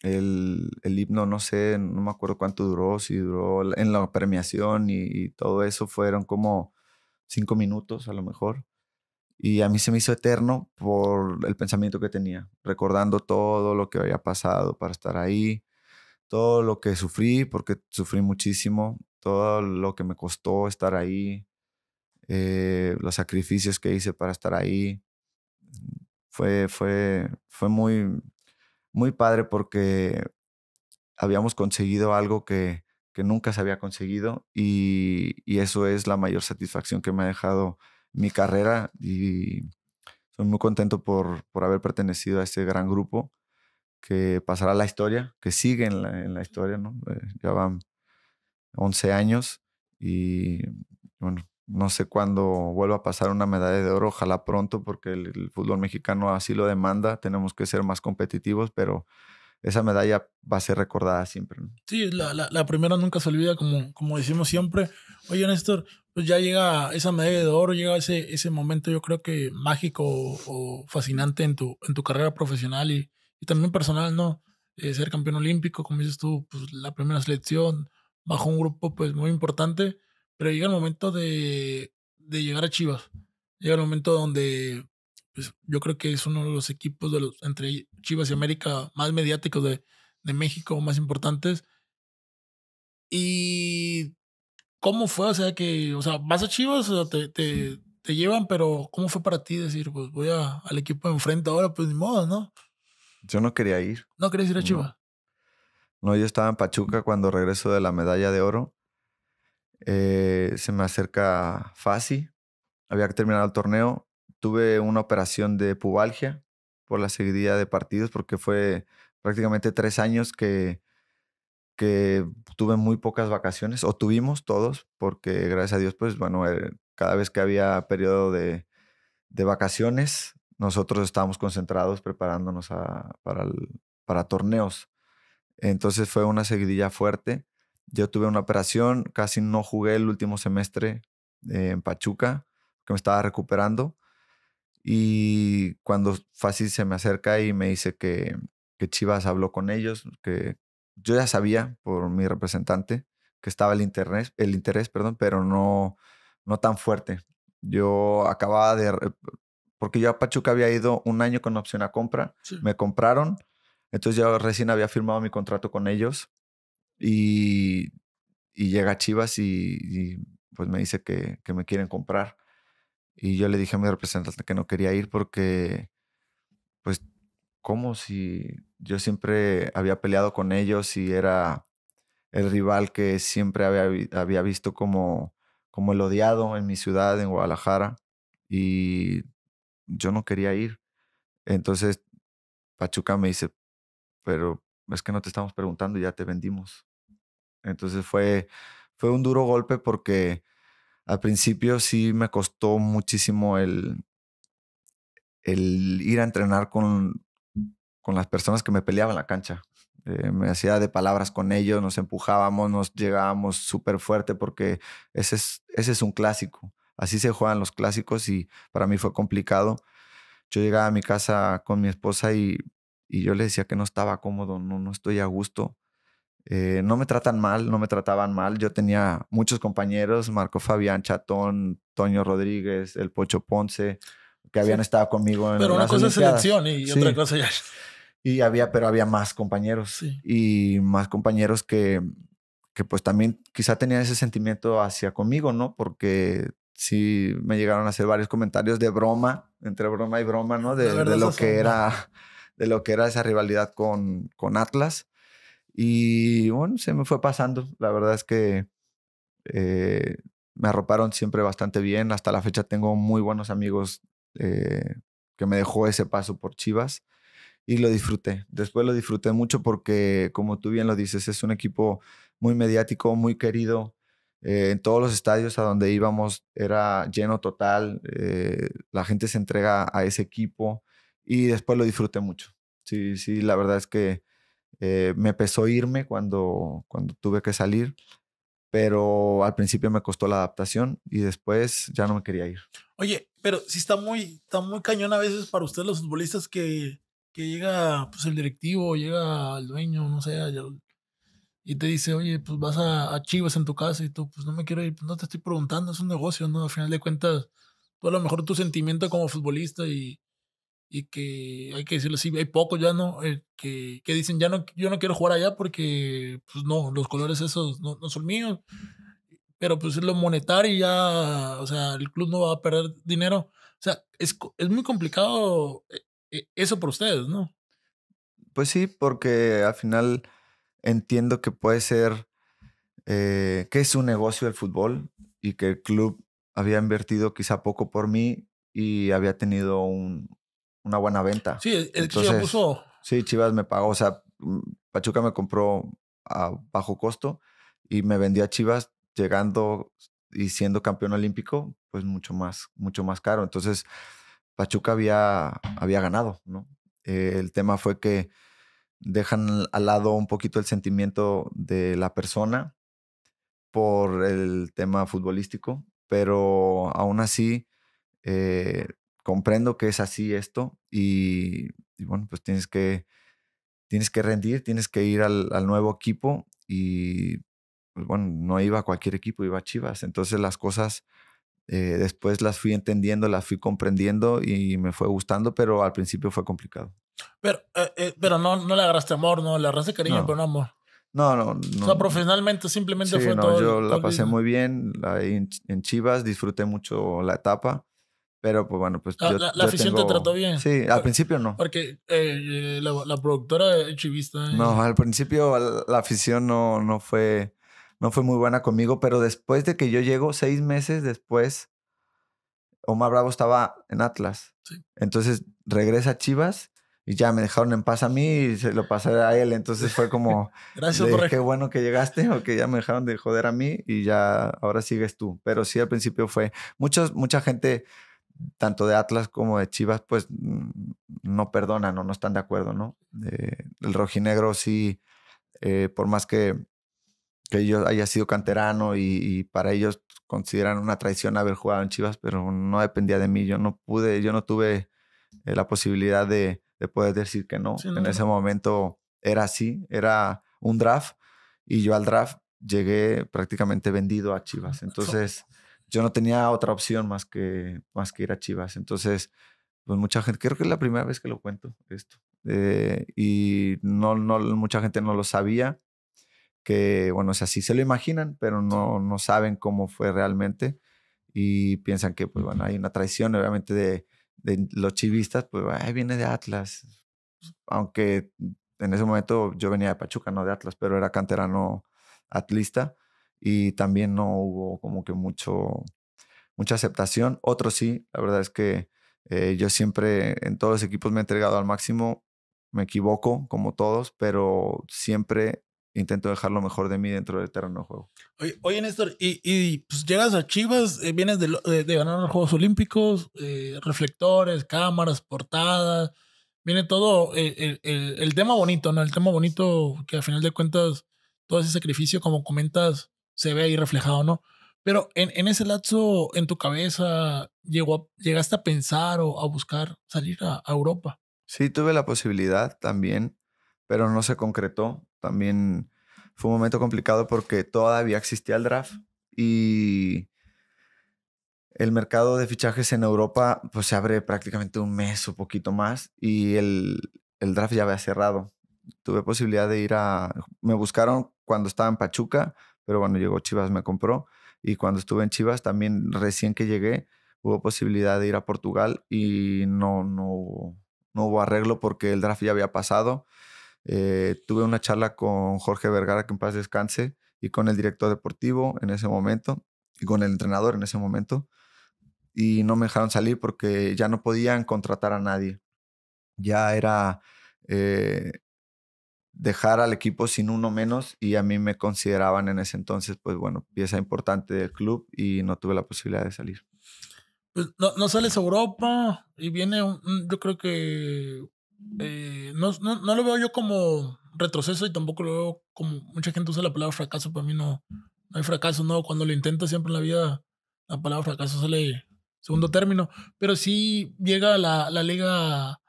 Speaker 2: el himno, no sé, no me acuerdo cuánto duró, si duró en la premiación y todo eso fueron como 5 minutos a lo mejor. Y a mí se me hizo eterno por el pensamiento que tenía, recordando todo lo que había pasado para estar ahí, todo lo que sufrí, porque sufrí muchísimo, todo lo que me costó estar ahí, los sacrificios que hice para estar ahí. Fue muy, muy padre porque habíamos conseguido algo que nunca se había conseguido y eso es la mayor satisfacción que me ha dejado mi carrera y soy muy contento por haber pertenecido a este gran grupo que pasará a la historia, que sigue en la historia, ¿no? Ya van 11 años y bueno, no sé cuándo vuelva a pasar una medalla de oro, ojalá pronto porque el fútbol mexicano así lo demanda, tenemos que ser más competitivos, pero esa medalla va a ser recordada siempre, ¿no?
Speaker 1: Sí, la primera nunca se olvida, como decimos siempre. Oye, Néstor, pues ya llega esa medalla de oro, llega ese momento, yo creo que mágico o fascinante en tu carrera profesional y también personal, ¿no? Ser campeón olímpico, como dices tú, pues la primera selección, bajo un grupo pues muy importante, pero llega el momento de llegar a Chivas. Llega el momento donde pues, yo creo que es uno de los equipos entre Chivas y América más mediáticos de México, más importantes. ¿Y cómo fue? O sea, vas a Chivas, o sea, te llevan, pero ¿cómo fue para ti decir, pues voy al equipo de enfrente ahora? Pues ni modo, ¿no?
Speaker 2: Yo no quería ir,
Speaker 1: No querías ir a
Speaker 2: no.
Speaker 1: Chivas.
Speaker 2: No, yo estaba en Pachuca cuando regreso de la medalla de oro. Se me acerca Fasi, había terminado el torneo. Tuve una operación de pubalgia por la seguidilla de partidos porque fue prácticamente 3 años que que tuve muy pocas vacaciones, o tuvimos todos, porque gracias a Dios, pues bueno, cada vez que había periodo de vacaciones, nosotros estábamos concentrados preparándonos para torneos. Entonces fue una seguidilla fuerte. Yo tuve una operación, casi no jugué el último semestre en Pachuca, que me estaba recuperando. Y cuando Fácil se me acerca y me dice que Chivas habló con ellos, que yo ya sabía por mi representante que estaba el interés, perdón, pero no tan fuerte. Yo acababa porque yo a Pachuca había ido un año con opción a compra,
Speaker 1: Sí.
Speaker 2: me compraron, entonces yo recién había firmado mi contrato con ellos y, y llega Chivas y, pues me dice que me quieren comprar. Y yo le dije a mi representante que no quería ir porque, pues, como si yo siempre había peleado con ellos y era el rival que siempre había visto como el odiado en mi ciudad, en Guadalajara, y yo no quería ir. Entonces Pachuca me dice, pero es que no te estamos preguntando, ya te vendimos. Entonces fue un duro golpe porque al principio sí me costó muchísimo el ir a entrenar con las personas que me peleaban en la cancha. Me hacía de palabras con ellos, nos empujábamos, nos llegábamos súper fuerte porque ese es un clásico. Así se juegan los clásicos y para mí fue complicado. Yo llegaba a mi casa con mi esposa y yo le decía que no estaba cómodo, no estoy a gusto. No me tratan mal, no me trataban mal. Yo tenía muchos compañeros, Marco Fabián, Chatón, Toño Rodríguez, el Pocho Ponce, que
Speaker 1: Sí.
Speaker 2: habían estado conmigo
Speaker 1: Pero
Speaker 2: en
Speaker 1: una
Speaker 2: las
Speaker 1: cosa es
Speaker 2: Olimpiadas.
Speaker 1: selección y otra
Speaker 2: Sí,
Speaker 1: cosa ya.
Speaker 2: pero había más compañeros
Speaker 1: Sí.
Speaker 2: y más compañeros que pues también quizá tenían ese sentimiento hacia conmigo, ¿no? Porque sí me llegaron a hacer varios comentarios de broma, entre broma y broma, ¿no?
Speaker 1: La
Speaker 2: De
Speaker 1: verdad
Speaker 2: lo
Speaker 1: es
Speaker 2: que
Speaker 1: broma.
Speaker 2: de lo que era esa rivalidad con Atlas. Y bueno, se me fue pasando. La verdad es que eh, me arroparon siempre bastante bien. Hasta la fecha tengo muy buenos amigos que me dejó ese paso por Chivas y lo disfruté. Después lo disfruté mucho porque, como tú bien lo dices, es un equipo muy mediático, muy querido. En todos los estadios a donde íbamos era lleno total. La gente se entrega a ese equipo y después lo disfruté mucho. Sí, sí, la verdad es que me pesó irme cuando tuve que salir, pero al principio me costó la adaptación y después ya no me quería ir.
Speaker 1: Oye, pero sí está muy cañón a veces para ustedes los futbolistas que llega pues el directivo, llega el dueño, no sé, y te dice, oye, pues vas a Chivas en tu casa y tú, pues no me quiero ir, pues no te estoy preguntando, es un negocio, ¿no? Al final de cuentas, tú a lo mejor tu sentimiento como futbolista y que hay que decirlo así, hay pocos ya, ¿no? Que dicen, ya no, yo no quiero jugar allá porque, pues no, los colores esos no son míos, pero pues es lo monetario y ya, o sea, el club no va a perder dinero. O sea, es muy complicado eso por ustedes, ¿no?
Speaker 2: Pues sí, porque al final entiendo que puede ser que es un negocio el fútbol y que el club había invertido quizá poco por mí y había tenido una buena venta.
Speaker 1: Sí, el que Chivas
Speaker 2: Entonces,
Speaker 1: puso,
Speaker 2: sí, Chivas me pagó, o sea, Pachuca me compró a bajo costo y me vendió a Chivas llegando y siendo campeón olímpico, pues mucho más caro. Entonces, Pachuca había ganado, ¿no? El tema fue que dejan al lado un poquito el sentimiento de la persona por el tema futbolístico, pero aún así eh, comprendo que es así esto y bueno, pues tienes que rendir, tienes que ir al nuevo equipo y pues bueno, no iba a cualquier equipo, iba a Chivas. Entonces las cosas después las fui entendiendo, las fui comprendiendo y me fue gustando, pero al principio fue complicado.
Speaker 1: pero no le agarraste amor, no, le agarraste cariño, pero
Speaker 2: No,
Speaker 1: no amor.
Speaker 2: no, no,
Speaker 1: O
Speaker 2: no.
Speaker 1: sea, profesionalmente simplemente
Speaker 2: Sí,
Speaker 1: fue
Speaker 2: no, yo
Speaker 1: todo
Speaker 2: la
Speaker 1: el
Speaker 2: pasé
Speaker 1: video.
Speaker 2: muy bien ahí en Chivas, disfruté mucho la etapa, pero pues bueno, pues
Speaker 1: La,
Speaker 2: yo,
Speaker 1: la, la
Speaker 2: yo
Speaker 1: afición te trató
Speaker 2: tengo,
Speaker 1: bien.
Speaker 2: sí, al principio no.
Speaker 1: Porque la productora es chivista.
Speaker 2: No, al principio la afición no fue muy buena conmigo, pero después de que yo llego, 6 meses después, Omar Bravo estaba en Atlas.
Speaker 1: Sí.
Speaker 2: Entonces regresa a Chivas y ya me dejaron en paz a mí y se lo pasé a él. Entonces fue como,
Speaker 1: Gracias,
Speaker 2: le dije,
Speaker 1: Borrego.
Speaker 2: qué bueno que llegaste o que ya me dejaron de joder a mí y ya ahora sigues tú. Pero sí, al principio fue mucha gente, tanto de Atlas como de Chivas, pues no perdonan o no están de acuerdo, ¿no? El rojinegro sí, por más que yo haya sido canterano y para ellos consideran una traición haber jugado en Chivas, pero no dependía de mí. Yo no tuve la posibilidad de poder decir que no.
Speaker 1: Sí, no,
Speaker 2: En ese
Speaker 1: no.
Speaker 2: momento era así, era un draft y yo al draft llegué prácticamente vendido a Chivas. Entonces yo no tenía otra opción más que ir a Chivas. Entonces, pues mucha gente, creo que es la primera vez que lo cuento esto. Y no, mucha gente no lo sabía, que bueno, o sea, sí se lo imaginan, pero no saben cómo fue realmente y piensan que, pues bueno, hay una traición, obviamente, de los chivistas, pues "Ay, viene de Atlas", aunque en ese momento yo venía de Pachuca, no de Atlas, pero era canterano atlista y también no hubo como que mucha aceptación. Otros sí, la verdad es que yo siempre en todos los equipos me he entregado al máximo, me equivoco como todos, pero siempre intento dejar lo mejor de mí dentro del terreno de juego.
Speaker 1: Oye, Néstor, pues llegas a Chivas, vienes de ganar los Juegos Olímpicos, reflectores, cámaras, portadas, viene todo el tema bonito, ¿no? El tema bonito que al final de cuentas todo ese sacrificio, como comentas, se ve ahí reflejado, ¿no? Pero en ese lapso, en tu cabeza, llegaste a pensar o a buscar salir a Europa.
Speaker 2: Sí, tuve la posibilidad también, pero no se concretó. También fue un momento complicado porque todavía existía el draft y el mercado de fichajes en Europa pues se abre prácticamente un mes o poquito más y el draft ya había cerrado. Tuve posibilidad de ir Me buscaron cuando estaba en Pachuca, pero bueno, llegó Chivas, me compró. Y cuando estuve en Chivas, también recién que llegué, hubo posibilidad de ir a Portugal y no hubo arreglo porque el draft ya había pasado. Tuve una charla con Jorge Vergara, que en paz descanse, y con el director deportivo en ese momento, y con el entrenador en ese momento y no me dejaron salir porque ya no podían contratar a nadie. Ya era eh, dejar al equipo sin uno menos y a mí me consideraban en ese entonces, pues bueno, pieza importante del club y no tuve la posibilidad de salir.
Speaker 1: Pues no sales a Europa y viene yo creo que no lo veo yo como retroceso y tampoco lo veo como mucha gente usa la palabra fracaso. Para mí no hay fracaso, no. Cuando lo intentas siempre en la vida, la palabra fracaso sale segundo término. Pero sí llega la liga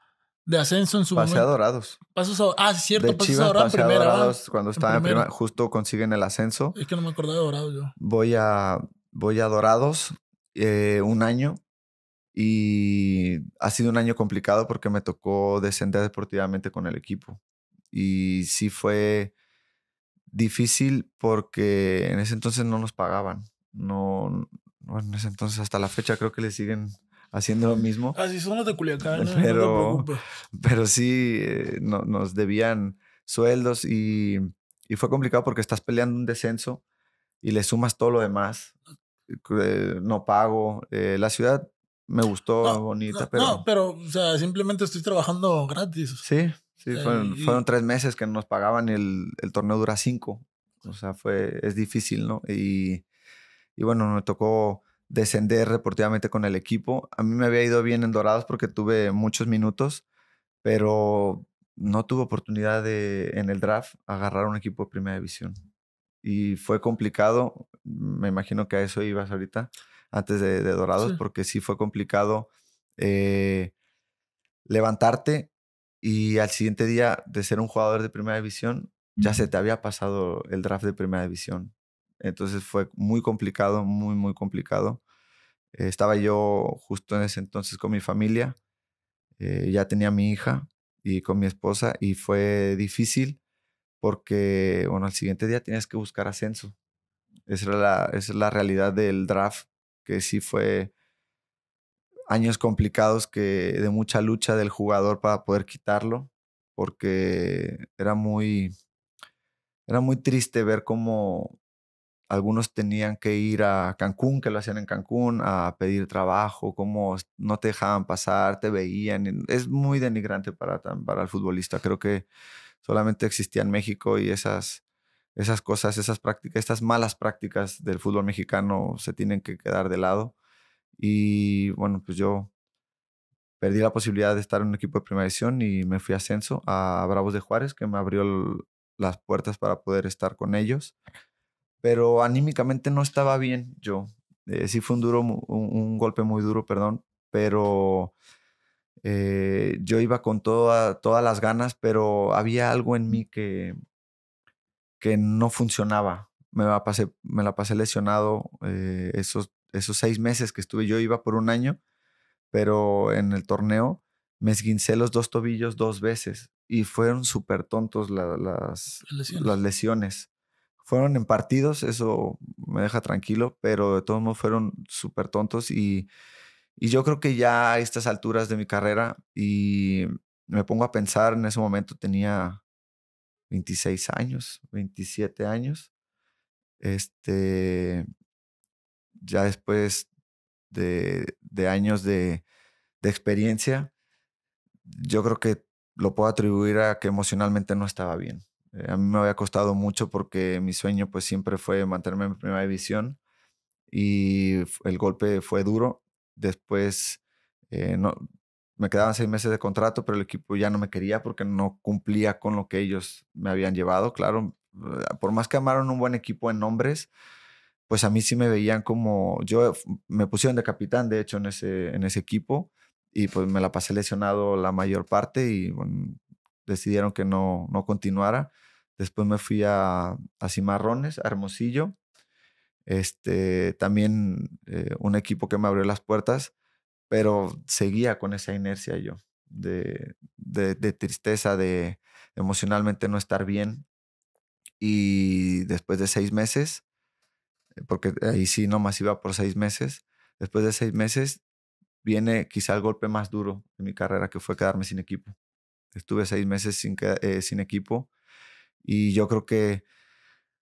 Speaker 1: de ascenso en su
Speaker 2: Pasé a
Speaker 1: momento.
Speaker 2: Dorados.
Speaker 1: Sí, cierto,
Speaker 2: De
Speaker 1: pasas a
Speaker 2: Chivas
Speaker 1: Dorado en
Speaker 2: pasé a
Speaker 1: primera, va.
Speaker 2: Dorados cuando
Speaker 1: En
Speaker 2: estaba en
Speaker 1: primera.
Speaker 2: primera, justo consiguen el ascenso.
Speaker 1: Es que no me acordaba de Dorado yo.
Speaker 2: Voy a Dorados un año y ha sido un año complicado porque me tocó descender deportivamente con el equipo. Y sí fue difícil porque en ese entonces no nos pagaban. No, en ese entonces hasta la fecha creo que le siguen haciendo lo mismo.
Speaker 1: Ah, sí, son los de Culiacán, no te
Speaker 2: Pero,
Speaker 1: preocupes.
Speaker 2: pero sí nos debían sueldos y fue complicado porque estás peleando un descenso y le sumas todo lo demás. No pago. La ciudad me gustó, bonita,
Speaker 1: No,
Speaker 2: pero
Speaker 1: pero, o sea, simplemente estoy trabajando gratis.
Speaker 2: sí, fueron
Speaker 1: Y
Speaker 2: 3 meses que no nos pagaban y el torneo dura 5. O sea, es difícil, ¿no? Y bueno, me tocó descender deportivamente con el equipo. A mí me había ido bien en Dorados porque tuve muchos minutos, pero no tuve oportunidad en el draft agarrar un equipo de primera división. Y fue complicado, me imagino que a eso ibas ahorita, antes de Dorados,
Speaker 1: sí.
Speaker 2: porque sí fue complicado levantarte y al siguiente día de ser un jugador de primera división, ya se te había pasado el draft de primera división. Entonces fue muy complicado, muy, muy complicado. Estaba yo justo en ese entonces con mi familia, ya tenía a mi hija y con mi esposa y fue difícil porque, bueno, al siguiente día tienes que buscar ascenso. Esa es la realidad del draft, que sí fue años complicados de mucha lucha del jugador para poder quitarlo, porque era muy triste ver cómo algunos tenían que ir a Cancún, que lo hacían en Cancún, a pedir trabajo, cómo no te dejaban pasar, te veían. Es muy denigrante para el futbolista. Creo que solamente existía en México y esas cosas, esas prácticas, estas malas prácticas del fútbol mexicano se tienen que quedar de lado. Y bueno, pues yo perdí la posibilidad de estar en un equipo de primera división y me fui a ascenso a Bravos de Juárez, que me abrió las puertas para poder estar con ellos. Pero anímicamente no estaba bien yo. Sí fue un golpe muy duro, perdón, pero yo iba con todas las ganas, pero había algo en mí que no funcionaba. Me la pasé lesionado esos 6 meses que estuve. Yo iba por un año, pero en el torneo me esguincé los dos tobillos 2 veces y fueron súper tontos las
Speaker 1: Lesiones.
Speaker 2: lesiones. Fueron en partidos, eso me deja tranquilo, pero de todos modos fueron súper tontos y yo creo que ya a estas alturas de mi carrera y me pongo a pensar, en ese momento tenía 26 años, 27 años, este, ya después de años de experiencia, yo creo que lo puedo atribuir a que emocionalmente no estaba bien. A mí me había costado mucho porque mi sueño pues siempre fue mantenerme en primera división y el golpe fue duro. Después no, me quedaban 6 meses de contrato, pero el equipo ya no me quería porque no cumplía con lo que ellos me habían llevado. Claro, por más que amaron un buen equipo en nombres, pues a mí sí me veían como, me pusieron de capitán, de hecho, en ese equipo, y pues me la pasé lesionado la mayor parte y bueno, decidieron que no continuara. Después me fui a Cimarrones, a Hermosillo, también un equipo que me abrió las puertas, pero seguía con esa inercia yo, de tristeza, de emocionalmente no estar bien. Y después de 6 meses, porque ahí sí nomás iba por 6 meses. Después de 6 meses viene quizá el golpe más duro de mi carrera, que fue quedarme sin equipo. Estuve 6 meses sin equipo y yo creo que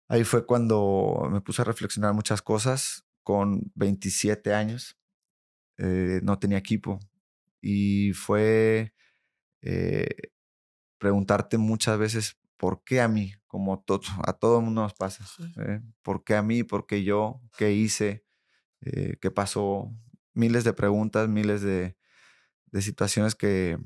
Speaker 2: ahí fue cuando me puse a reflexionar muchas cosas. Con 27 años no tenía equipo y fue eh, preguntarte muchas veces por qué a mí, como a todo el mundo nos pasa.
Speaker 1: Sí.
Speaker 2: ¿Por qué a mí? ¿Por qué yo? ¿Qué hice? ¿Qué pasó? Miles de preguntas, miles de situaciones que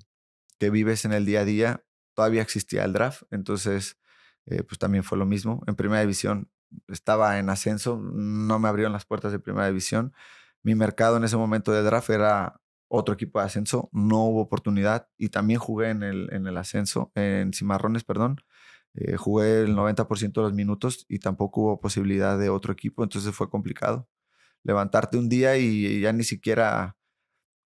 Speaker 2: vives en el día a día. Todavía existía el draft, entonces pues también fue lo mismo. En primera división estaba en ascenso, no me abrieron las puertas de primera división. Mi mercado en ese momento de draft era otro equipo de ascenso, no hubo oportunidad y también jugué en el ascenso, en Cimarrones, perdón. Jugué el 90% de los minutos y tampoco hubo posibilidad de otro equipo, entonces fue complicado levantarte un día y ya ni siquiera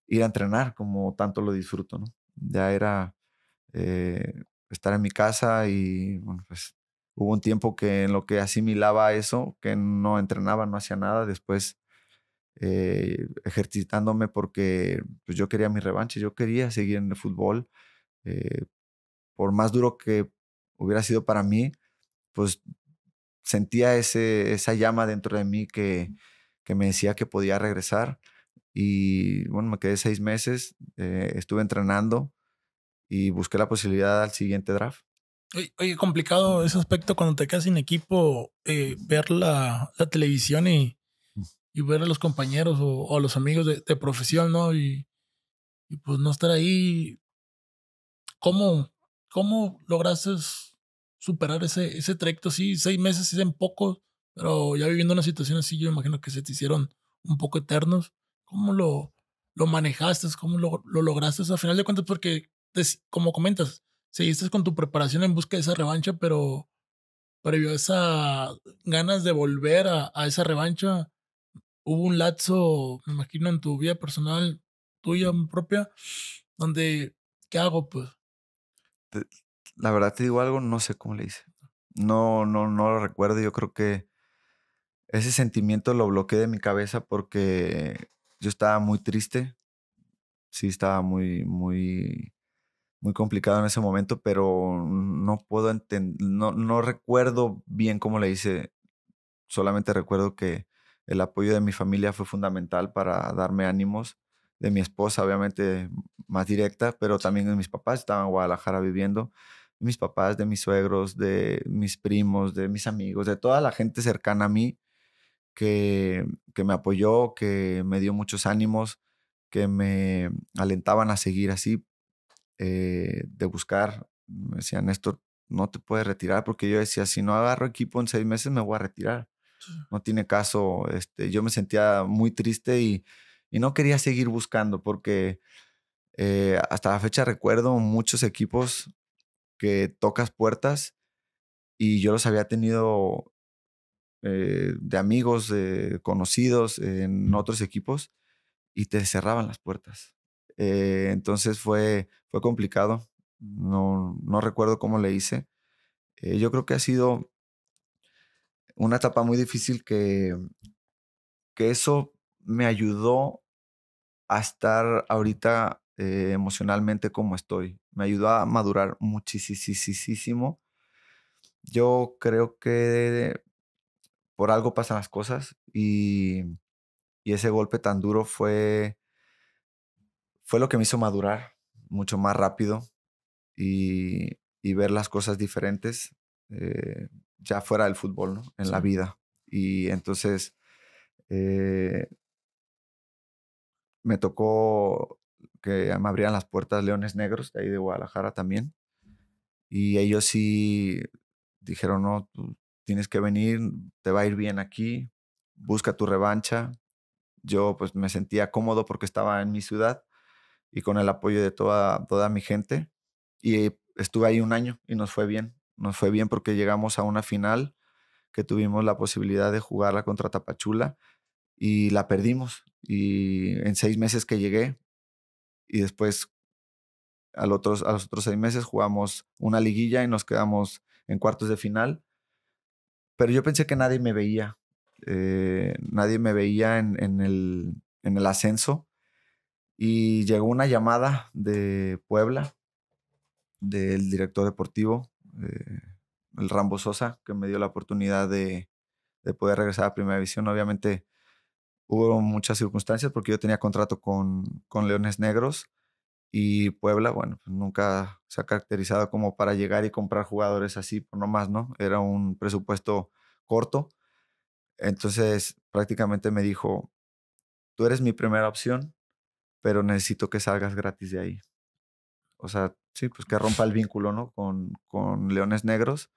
Speaker 2: ir a entrenar como tanto lo disfruto, ¿no? Ya era estar en mi casa y bueno, pues hubo un tiempo que en lo que asimilaba eso, que no entrenaba, no hacía nada, después ejercitándome porque pues yo quería mi revancha, yo quería seguir en el fútbol, eh, por más duro que hubiera sido para mí, pues sentía esa llama dentro de mí que me decía que podía regresar. Y bueno, me quedé 6 meses, estuve entrenando y busqué la posibilidad al siguiente draft.
Speaker 1: Oye, complicado ese aspecto cuando te quedas sin equipo, ver la televisión y ver a los compañeros o a los amigos de profesión, ¿no? Y pues no estar ahí. ¿Cómo, cómo lograste superar ese trayecto? Sí, 6 meses sí en pocos, pero ya viviendo una situación así, yo imagino que se te hicieron un poco eternos. ¿Cómo lo manejaste? ¿Cómo lo lograste? A final de cuentas, porque, como comentas, seguiste con tu preparación en busca de esa revancha, pero previo a esa ganas de volver a esa revancha, hubo un lapso, me imagino, en tu vida personal, tuya propia, donde, ¿qué hago? Pues
Speaker 2: Te- La verdad te digo algo, no sé cómo le hice. No lo recuerdo. Yo creo que ese sentimiento lo bloqueé de mi cabeza porque yo estaba muy triste. Sí, estaba muy complicado en ese momento, pero no puedo entender, no recuerdo bien cómo le hice. solamente recuerdo que el apoyo de mi familia fue fundamental para darme ánimos, de mi esposa, obviamente, más directa, pero también de mis papás, estaban en Guadalajara viviendo, mis papás, de mis suegros, de mis primos, de mis amigos, de toda la gente cercana a mí que, que me apoyó, que me dio muchos ánimos, que me alentaban a seguir así, de buscar. Me decían, Néstor, no te puedes retirar, porque yo decía, si no agarro equipo en 6 meses me voy a retirar.
Speaker 1: Sí,
Speaker 2: No tiene caso. Yo me sentía muy triste y no quería seguir buscando porque hasta la fecha recuerdo muchos equipos que tocas puertas y yo los había tenido de amigos, de conocidos en otros equipos y te cerraban las puertas. Entonces fue complicado. No recuerdo cómo le hice. Yo creo que ha sido una etapa muy difícil que eso me ayudó a estar ahorita emocionalmente como estoy. Me ayudó a madurar muchísimo. Yo creo que por algo pasan las cosas y ese golpe tan duro fue lo que me hizo madurar mucho más rápido y ver las cosas diferentes, ya fuera del fútbol, ¿no? En
Speaker 1: sí,
Speaker 2: la vida. Y entonces eh, me tocó que me abrieran las puertas Leones Negros, de ahí de Guadalajara también. Y ellos sí dijeron, no, tú tienes que venir, te va a ir bien aquí, busca tu revancha. Yo pues me sentía cómodo porque estaba en mi ciudad y con el apoyo de toda mi gente. Y estuve ahí un año y nos fue bien. Nos fue bien porque llegamos a una final que tuvimos la posibilidad de jugarla contra Tapachula y la perdimos. Y en 6 meses que llegué y después a los otros 6 meses jugamos una liguilla y nos quedamos en cuartos de final. Pero yo pensé que nadie me veía. Nadie me veía en el ascenso. Y llegó una llamada de Puebla, del director deportivo, el Rambo Sosa, que me dio la oportunidad de poder regresar a Primera División. Obviamente hubo muchas circunstancias porque yo tenía contrato con Leones Negros y Puebla, bueno, pues nunca se ha caracterizado como para llegar y comprar jugadores así por nomás, ¿no? Era un presupuesto corto. Entonces prácticamente me dijo, tú eres mi primera opción, pero necesito que salgas gratis de ahí. O sea, sí, pues que rompa el vínculo, ¿no? Con Leones Negros,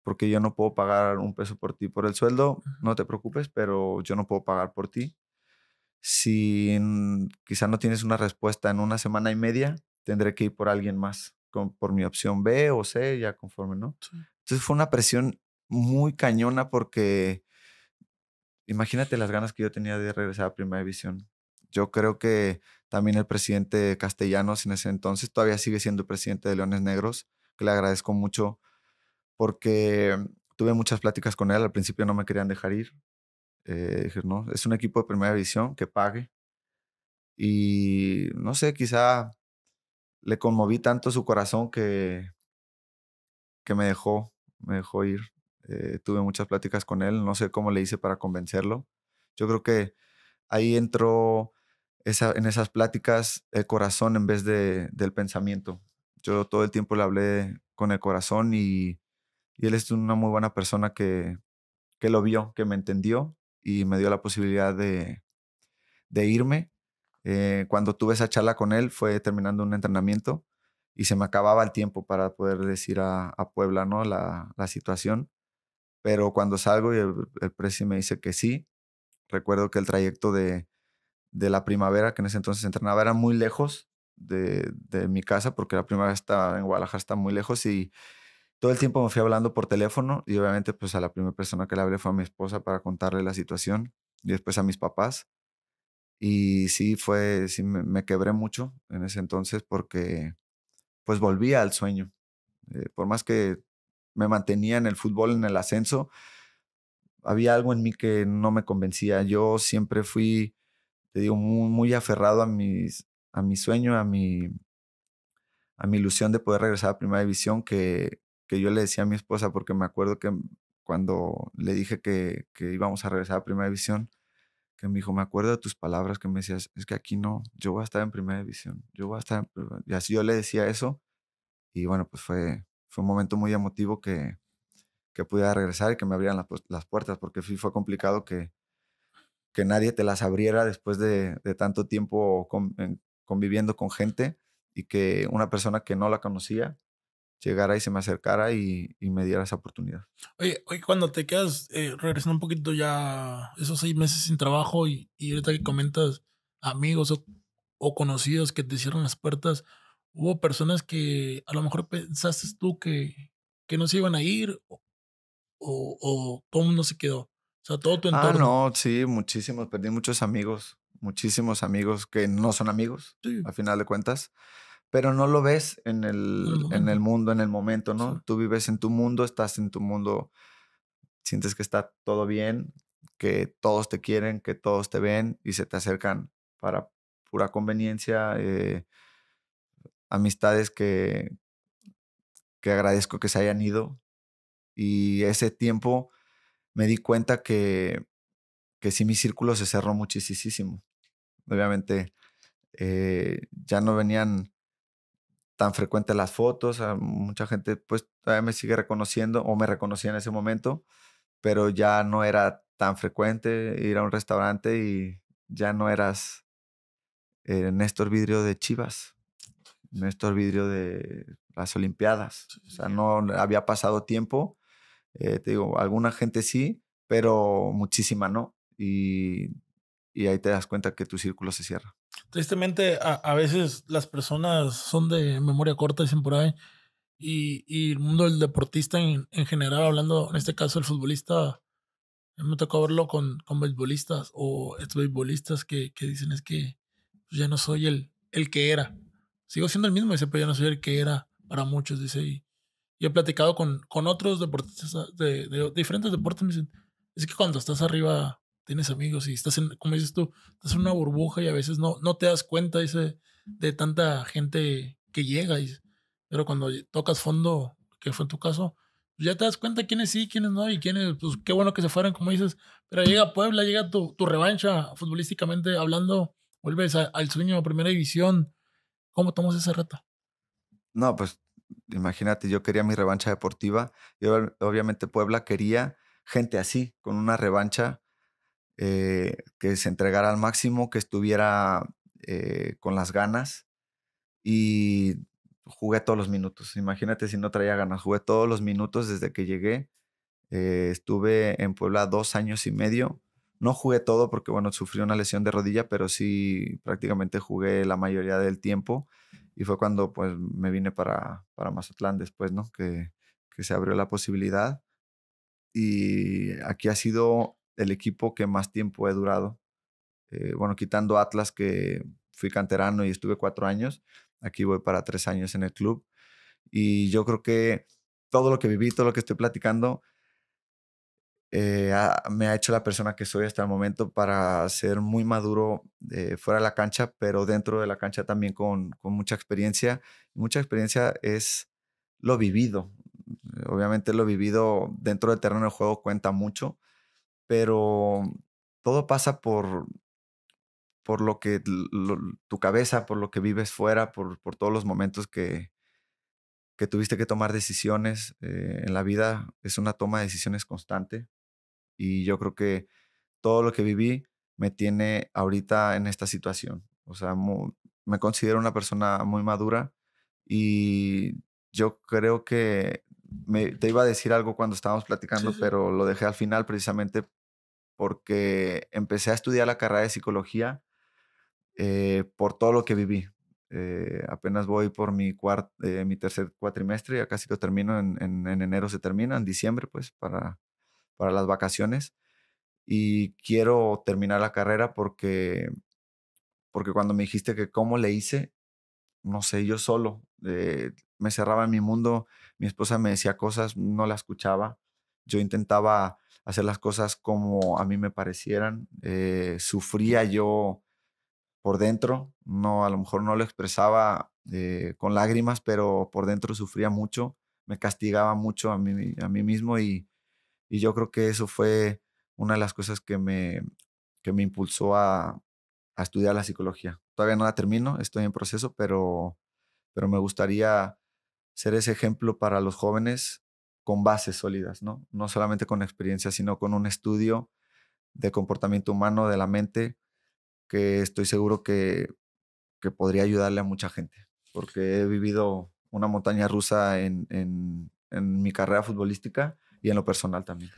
Speaker 2: porque yo no puedo pagar un peso por ti. Por el sueldo, no te preocupes, pero yo no puedo pagar por ti. Si quizá no tienes una respuesta en una semana y media, tendré que ir por alguien más, por mi opción B o C, ya conforme, ¿no?
Speaker 1: sí.
Speaker 2: Entonces fue una presión muy cañona porque imagínate las ganas que yo tenía de regresar a Primera División. Yo creo que también el presidente Castellanos en ese entonces todavía sigue siendo presidente de Leones Negros, que le agradezco mucho porque tuve muchas pláticas con él. Al principio no me querían dejar ir. Dije, no, es un equipo de Primera División que pague. Y no sé, quizá le conmoví tanto su corazón que me dejó ir. Tuve muchas pláticas con él. No sé cómo le hice para convencerlo. Yo creo que ahí entró en esas pláticas el corazón en vez del pensamiento. Yo todo el tiempo le hablé con el corazón y él es una muy buena persona que lo vio, que me entendió y me dio la posibilidad de irme. Cuando tuve esa charla con él fue terminando un entrenamiento y se me acababa el tiempo para poder decir a Puebla, ¿no? La situación. Pero cuando salgo y el presi me dice que sí, recuerdo que el trayecto de la Primavera, que en ese entonces entrenaba, era muy lejos de mi casa, porque la Primavera está en Guadalajara, está muy lejos y todo el tiempo me fui hablando por teléfono y obviamente pues a la primera persona que le hablé fue a mi esposa para contarle la situación y después a mis papás. Y sí me quebré mucho en ese entonces porque pues volvía al sueño. Por más que me mantenía en el fútbol, en el ascenso, había algo en mí que no me convencía. Yo siempre fui, te digo, muy aferrado a mi sueño, a mi ilusión de poder regresar a Primera División, que yo le decía a mi esposa, porque me acuerdo que cuando le dije que íbamos a regresar a Primera División, que me dijo, me acuerdo de tus palabras que me decías, es que aquí no, yo voy a estar en Primera División, yo voy a estar Y así yo le decía eso, y bueno, pues fue un momento muy emotivo que pudiera regresar y que me abrieran las puertas, porque sí fue complicado que nadie te las abriera después de tanto tiempo conviviendo con gente, y que una persona que no la conocía llegara y se me acercara y me diera esa oportunidad.
Speaker 1: Oye, cuando te quedas, regresando un poquito ya esos 6 meses sin trabajo y ahorita que comentas amigos o conocidos que te cierran las puertas, ¿hubo personas que a lo mejor pensaste tú que no se iban a ir o todo el mundo se quedó? O sea, todo tu
Speaker 2: Ah,
Speaker 1: entorno.
Speaker 2: no, sí, muchísimos, perdí muchísimos amigos que no son amigos,
Speaker 1: Sí,
Speaker 2: a final de cuentas, pero no lo ves en
Speaker 1: en el
Speaker 2: en el
Speaker 1: momento.
Speaker 2: mundo, en el momento,
Speaker 1: Sí.
Speaker 2: ¿no? Tú vives en tu mundo, estás en tu mundo, sientes que está todo bien, que todos te quieren, que todos te ven y se te acercan para pura conveniencia, amistades que agradezco que se hayan ido, y ese tiempo me di cuenta que sí mi círculo se cerró muchísimo. Obviamente, ya no venían tan frecuentes las fotos, mucha gente, pues, todavía me sigue reconociendo o me reconocía en ese momento, pero ya no era tan frecuente ir a un restaurante y ya no eras, Néstor Vidrio de Chivas, Néstor Vidrio de las olimpiadas.
Speaker 1: Sí,
Speaker 2: O
Speaker 1: sí,
Speaker 2: sea,
Speaker 1: sí.
Speaker 2: no había pasado tiempo, te digo, alguna gente sí, pero muchísima no, y ahí te das cuenta que tu círculo se cierra.
Speaker 1: Tristemente, a veces las personas son de memoria corta, dicen por ahí, y el mundo del deportista en general, hablando en este caso el futbolista, a mí me tocó verlo con beisbolistas o exbeibolistas que dicen es que pues, ya no soy el que era. Sigo siendo el mismo, dice, pero ya no soy el que era para muchos, dice. Y he platicado con otros deportistas de diferentes deportes. Me dicen, es que cuando estás arriba tienes amigos y estás en, como dices tú, estás en una burbuja y a veces no te das cuenta, dice, de tanta gente que llega. Dice. Pero cuando tocas fondo, que fue en tu caso, pues ya te das cuenta quiénes sí, quiénes no, y quiénes, pues qué bueno que se fueran, como dices. Pero llega Puebla, llega tu revancha futbolísticamente hablando, vuelves al sueño de primera división. ¿Cómo tomas ese reto?
Speaker 2: No, pues imagínate, yo quería mi revancha deportiva y obviamente Puebla quería gente así, con una revancha, que se entregara al máximo, que estuviera, con las ganas, y jugué todos los minutos. Imagínate si no traía ganas, jugué todos los minutos desde que llegué. Estuve en Puebla 2 años y medio. No jugué todo porque, bueno, sufrí una lesión de rodilla, pero sí prácticamente jugué la mayoría del tiempo. Y fue cuando pues me vine para Mazatlán después, ¿no? Que se abrió la posibilidad. Y aquí ha sido el equipo que más tiempo he durado. Bueno, quitando Atlas, que fui canterano y estuve 4 años. Aquí voy para 3 años en el club. Y yo creo que todo lo que viví, todo lo que estoy platicando, me ha hecho la persona que soy hasta el momento, para ser muy maduro, fuera de la cancha, pero dentro de la cancha también con mucha experiencia. Mucha experiencia es lo vivido. Obviamente lo vivido dentro del terreno de juego cuenta mucho, pero todo pasa por lo que tu cabeza, por lo que vives fuera, por todos los momentos que tuviste que tomar decisiones. En la vida es una toma de decisiones constante, y yo creo que todo lo que viví me tiene ahorita en esta situación. O sea, me considero una persona muy madura, y yo creo que te iba a decir algo cuando estábamos
Speaker 1: Sí,
Speaker 2: platicando,
Speaker 1: sí.
Speaker 2: pero lo dejé al final precisamente porque empecé a estudiar la carrera de psicología, por todo lo que viví. Apenas voy por mi tercer cuatrimestre, ya casi lo termino, en enero se termina, en diciembre, pues, para las vacaciones. Y quiero terminar la carrera porque cuando me dijiste que cómo le hice, no sé, yo solo, me cerraba en mi mundo. Mi esposa me decía cosas, no la escuchaba. Yo intentaba hacer las cosas como a mí me parecieran. Sufría yo por dentro, no, a lo mejor no lo expresaba, con lágrimas, pero por dentro sufría mucho, me castigaba mucho a mí mismo, Y yo creo que eso fue una de las cosas que me impulsó a estudiar la psicología. Todavía no la termino, estoy en proceso, pero me gustaría ser ese ejemplo para los jóvenes con bases sólidas, ¿no? No solamente con experiencia, sino con un estudio de comportamiento humano, de la mente, que estoy seguro que podría ayudarle a mucha gente, porque he vivido una montaña rusa en mi carrera futbolística y en lo personal también.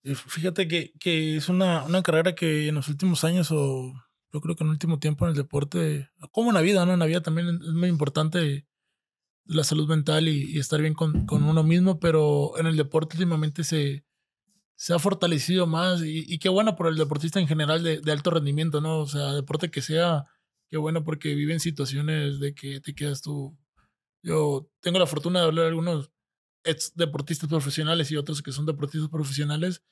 Speaker 1: Y fíjate que es una carrera que en los últimos años, o yo creo que en el último tiempo en el deporte, como en la vida, ¿no? En la vida también es muy importante la salud mental y estar bien con uno mismo, pero en el deporte últimamente se ha fortalecido más y qué bueno por el deportista en general de alto rendimiento, ¿no? O sea, deporte que sea, qué bueno porque viven situaciones de que te quedas tú. Yo tengo la fortuna de hablar de algunos ex deportistas profesionales y otros que son deportistas profesionales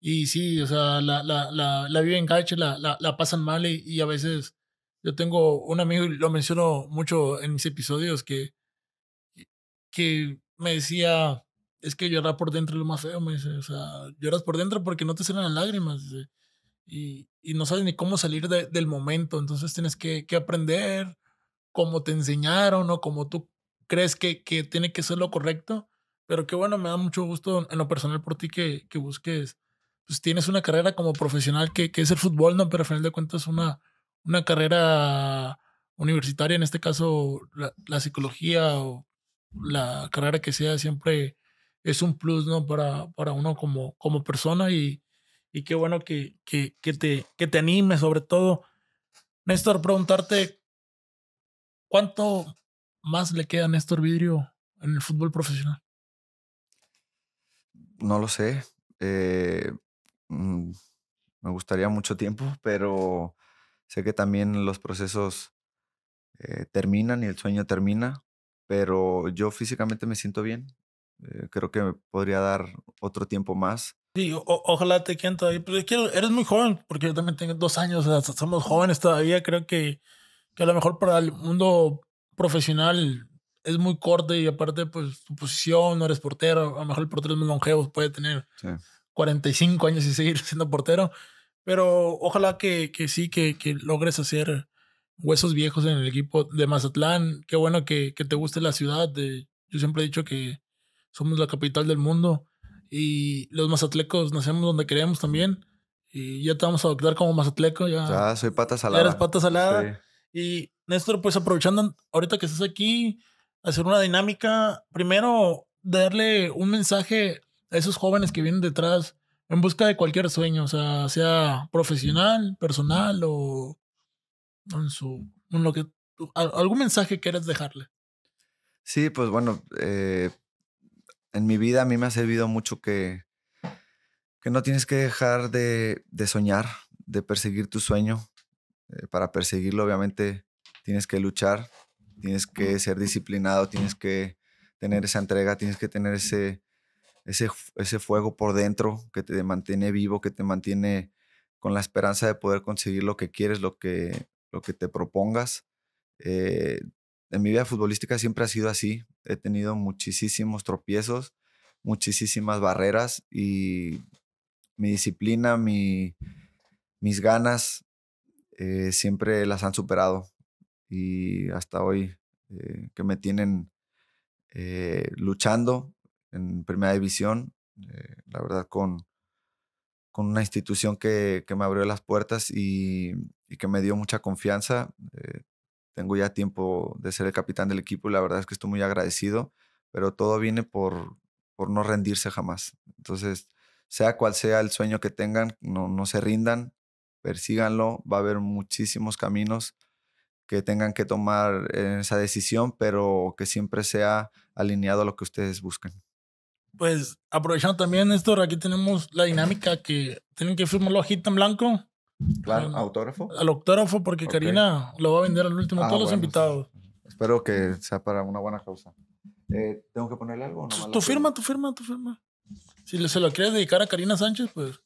Speaker 1: y sí, o sea, la viven gacha, la pasan mal y a veces yo tengo un amigo y lo menciono mucho en mis episodios que me decía, es que llorar por dentro es lo más feo, me dice, o sea, lloras por dentro porque no te salen las lágrimas, dice, y no sabes ni cómo salir del momento, entonces tienes que aprender como te enseñaron o como tú crees que tiene que ser lo correcto, pero qué bueno, me da mucho gusto en lo personal por ti que busques, pues tienes una carrera como profesional que es el fútbol, ¿no? Pero al final de cuentas una carrera universitaria, en este caso la psicología o la carrera que sea, siempre es un plus, ¿no? Para uno como persona y qué bueno que te animes sobre todo. Néstor, preguntarte, ¿cuánto más le queda a Néstor Vidrio en el fútbol profesional?
Speaker 2: No lo sé. eh, mm, Me gustaría mucho tiempo, pero sé que también los procesos terminan y el sueño termina, pero yo físicamente me siento bien. Creo que me podría dar otro tiempo más.
Speaker 1: Sí, ojalá te queden todavía. Pero es que eres muy joven, porque yo también tengo 2 años, o sea, somos jóvenes todavía. Creo que a lo mejor para el mundo profesional es muy corto y aparte, pues tu posición, no eres portero. A lo mejor el portero es más longevo, puede tener
Speaker 2: Sí.
Speaker 1: 45 años y seguir siendo portero. Pero ojalá que sí, que logres hacer huesos viejos en el equipo de Mazatlán. Qué bueno que te guste la ciudad. Yo siempre he dicho que somos la capital del mundo y los mazatlecos nacemos donde queremos también. Y ya te vamos a adoptar como mazatleco, ya,
Speaker 2: Ya soy pata
Speaker 1: ya eres
Speaker 2: salada.
Speaker 1: pata
Speaker 2: Sí.
Speaker 1: salada. Y Néstor, pues aprovechando ahorita que estás aquí, hacer una dinámica. Primero, darle un mensaje a esos jóvenes que vienen detrás en busca de cualquier sueño, o sea profesional, personal o en lo que algún mensaje quieras dejarle.
Speaker 2: Sí, pues bueno, en mi vida a mí me ha servido mucho que no tienes que dejar de soñar, de perseguir tu sueño. Para perseguirlo, obviamente, tienes que luchar, tienes que ser disciplinado, tienes que tener esa entrega, tienes que tener ese fuego por dentro que te mantiene vivo, que te mantiene con la esperanza de poder conseguir lo que quieres, lo que te propongas. Eh, en mi vida futbolística siempre ha sido así. He tenido muchísimos tropiezos, muchísimas barreras y mi disciplina, mis ganas siempre las han superado y hasta hoy que me tienen luchando en primera división, la verdad con una institución que me abrió las puertas y que me dio mucha confianza. Tengo ya tiempo de ser el capitán del equipo y la verdad es que estoy muy agradecido, pero todo viene por no rendirse jamás. Entonces, sea cual sea el sueño que tengan, no se rindan, persíganlo, va a haber muchísimos caminos que tengan que tomar en esa decisión, pero que siempre sea alineado a lo que ustedes buscan.
Speaker 1: Pues aprovechando también, Néstor, aquí tenemos la dinámica que tienen que firmarlo hojita en blanco
Speaker 2: Claro, autógrafo.
Speaker 1: al octógrafo porque
Speaker 2: Ok.
Speaker 1: Karina lo va a vender al último, todos los
Speaker 2: Bueno,
Speaker 1: invitados.
Speaker 2: espero que sea para una buena causa. ¿Tengo que ponerle algo o nomás
Speaker 1: Tu
Speaker 2: la firma?
Speaker 1: firma, tu firma, tu firma. Si se lo quieres dedicar a Karina Sánchez, pues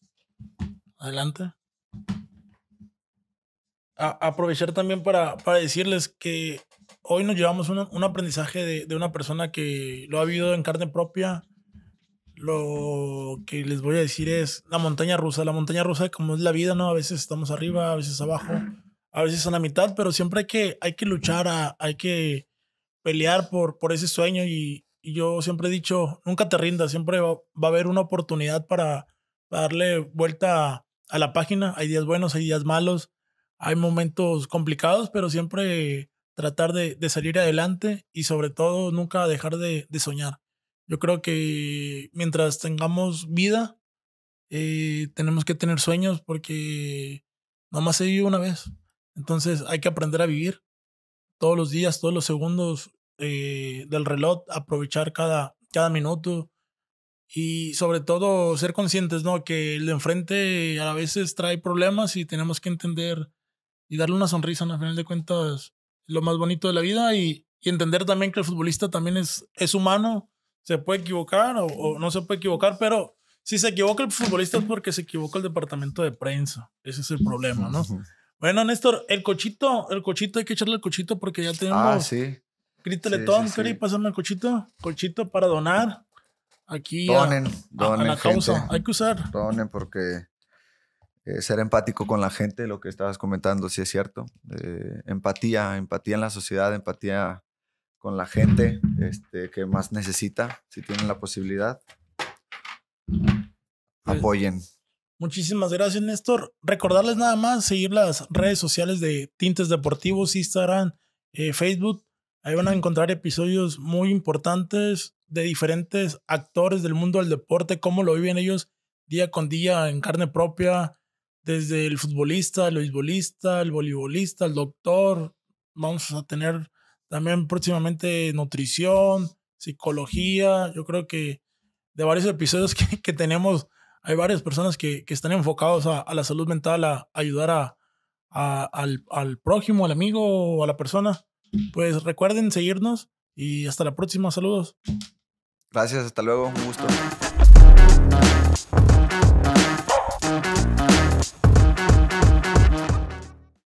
Speaker 1: adelante. Aprovechar también para decirles que hoy nos llevamos un aprendizaje de una persona que lo ha vivido en carne propia, lo que les voy a decir es la montaña rusa. La montaña rusa, como es la vida, ¿no? A veces estamos arriba, a veces abajo, a veces a la mitad, pero siempre hay que luchar, hay que pelear por ese sueño. Y yo siempre he dicho, nunca te rindas, siempre va a haber una oportunidad para darle vuelta a la página. Hay días buenos, hay días malos, hay momentos complicados, pero siempre tratar de salir adelante y sobre todo nunca dejar de soñar. Yo creo que mientras tengamos vida, tenemos que tener sueños porque nomás se vive una vez. Entonces hay que aprender a vivir todos los días, todos los segundos del reloj, aprovechar cada minuto y sobre todo ser conscientes, ¿no? Que el de enfrente a veces trae problemas y tenemos que entender y darle una sonrisa, ¿no? Al final de cuentas, lo más bonito de la vida y entender también que el futbolista también es humano, se puede equivocar o no se puede equivocar, pero si se equivoca el futbolista es porque se equivoca el departamento de prensa. Ese es el problema, ¿no? Bueno, Néstor, el cochito, hay que echarle el cochito porque ya tenemos.
Speaker 2: Sí.
Speaker 1: Teletón, sí. Pásame el cochito para donar aquí a la causa. Hay que usar.
Speaker 2: Donen porque ser empático con la gente, lo que estabas comentando, sí es cierto. Empatía en la sociedad, empatía con la gente que más necesita, si tienen la posibilidad. Apoyen.
Speaker 1: Muchísimas gracias, Néstor. Recordarles nada más seguir las redes sociales de Tintes Deportivos, Instagram, Facebook. Ahí van a encontrar episodios muy importantes de diferentes actores del mundo del deporte, cómo lo viven ellos día con día en carne propia, desde el futbolista, el beisbolista, el voleibolista, el doctor. Vamos a tener también próximamente nutrición, psicología. Yo creo que de varios episodios que tenemos, hay varias personas que están enfocados a la salud mental, a ayudar al prójimo, al amigo o a la persona. Pues recuerden seguirnos y hasta la próxima. Saludos.
Speaker 2: Gracias, hasta luego. Un gusto.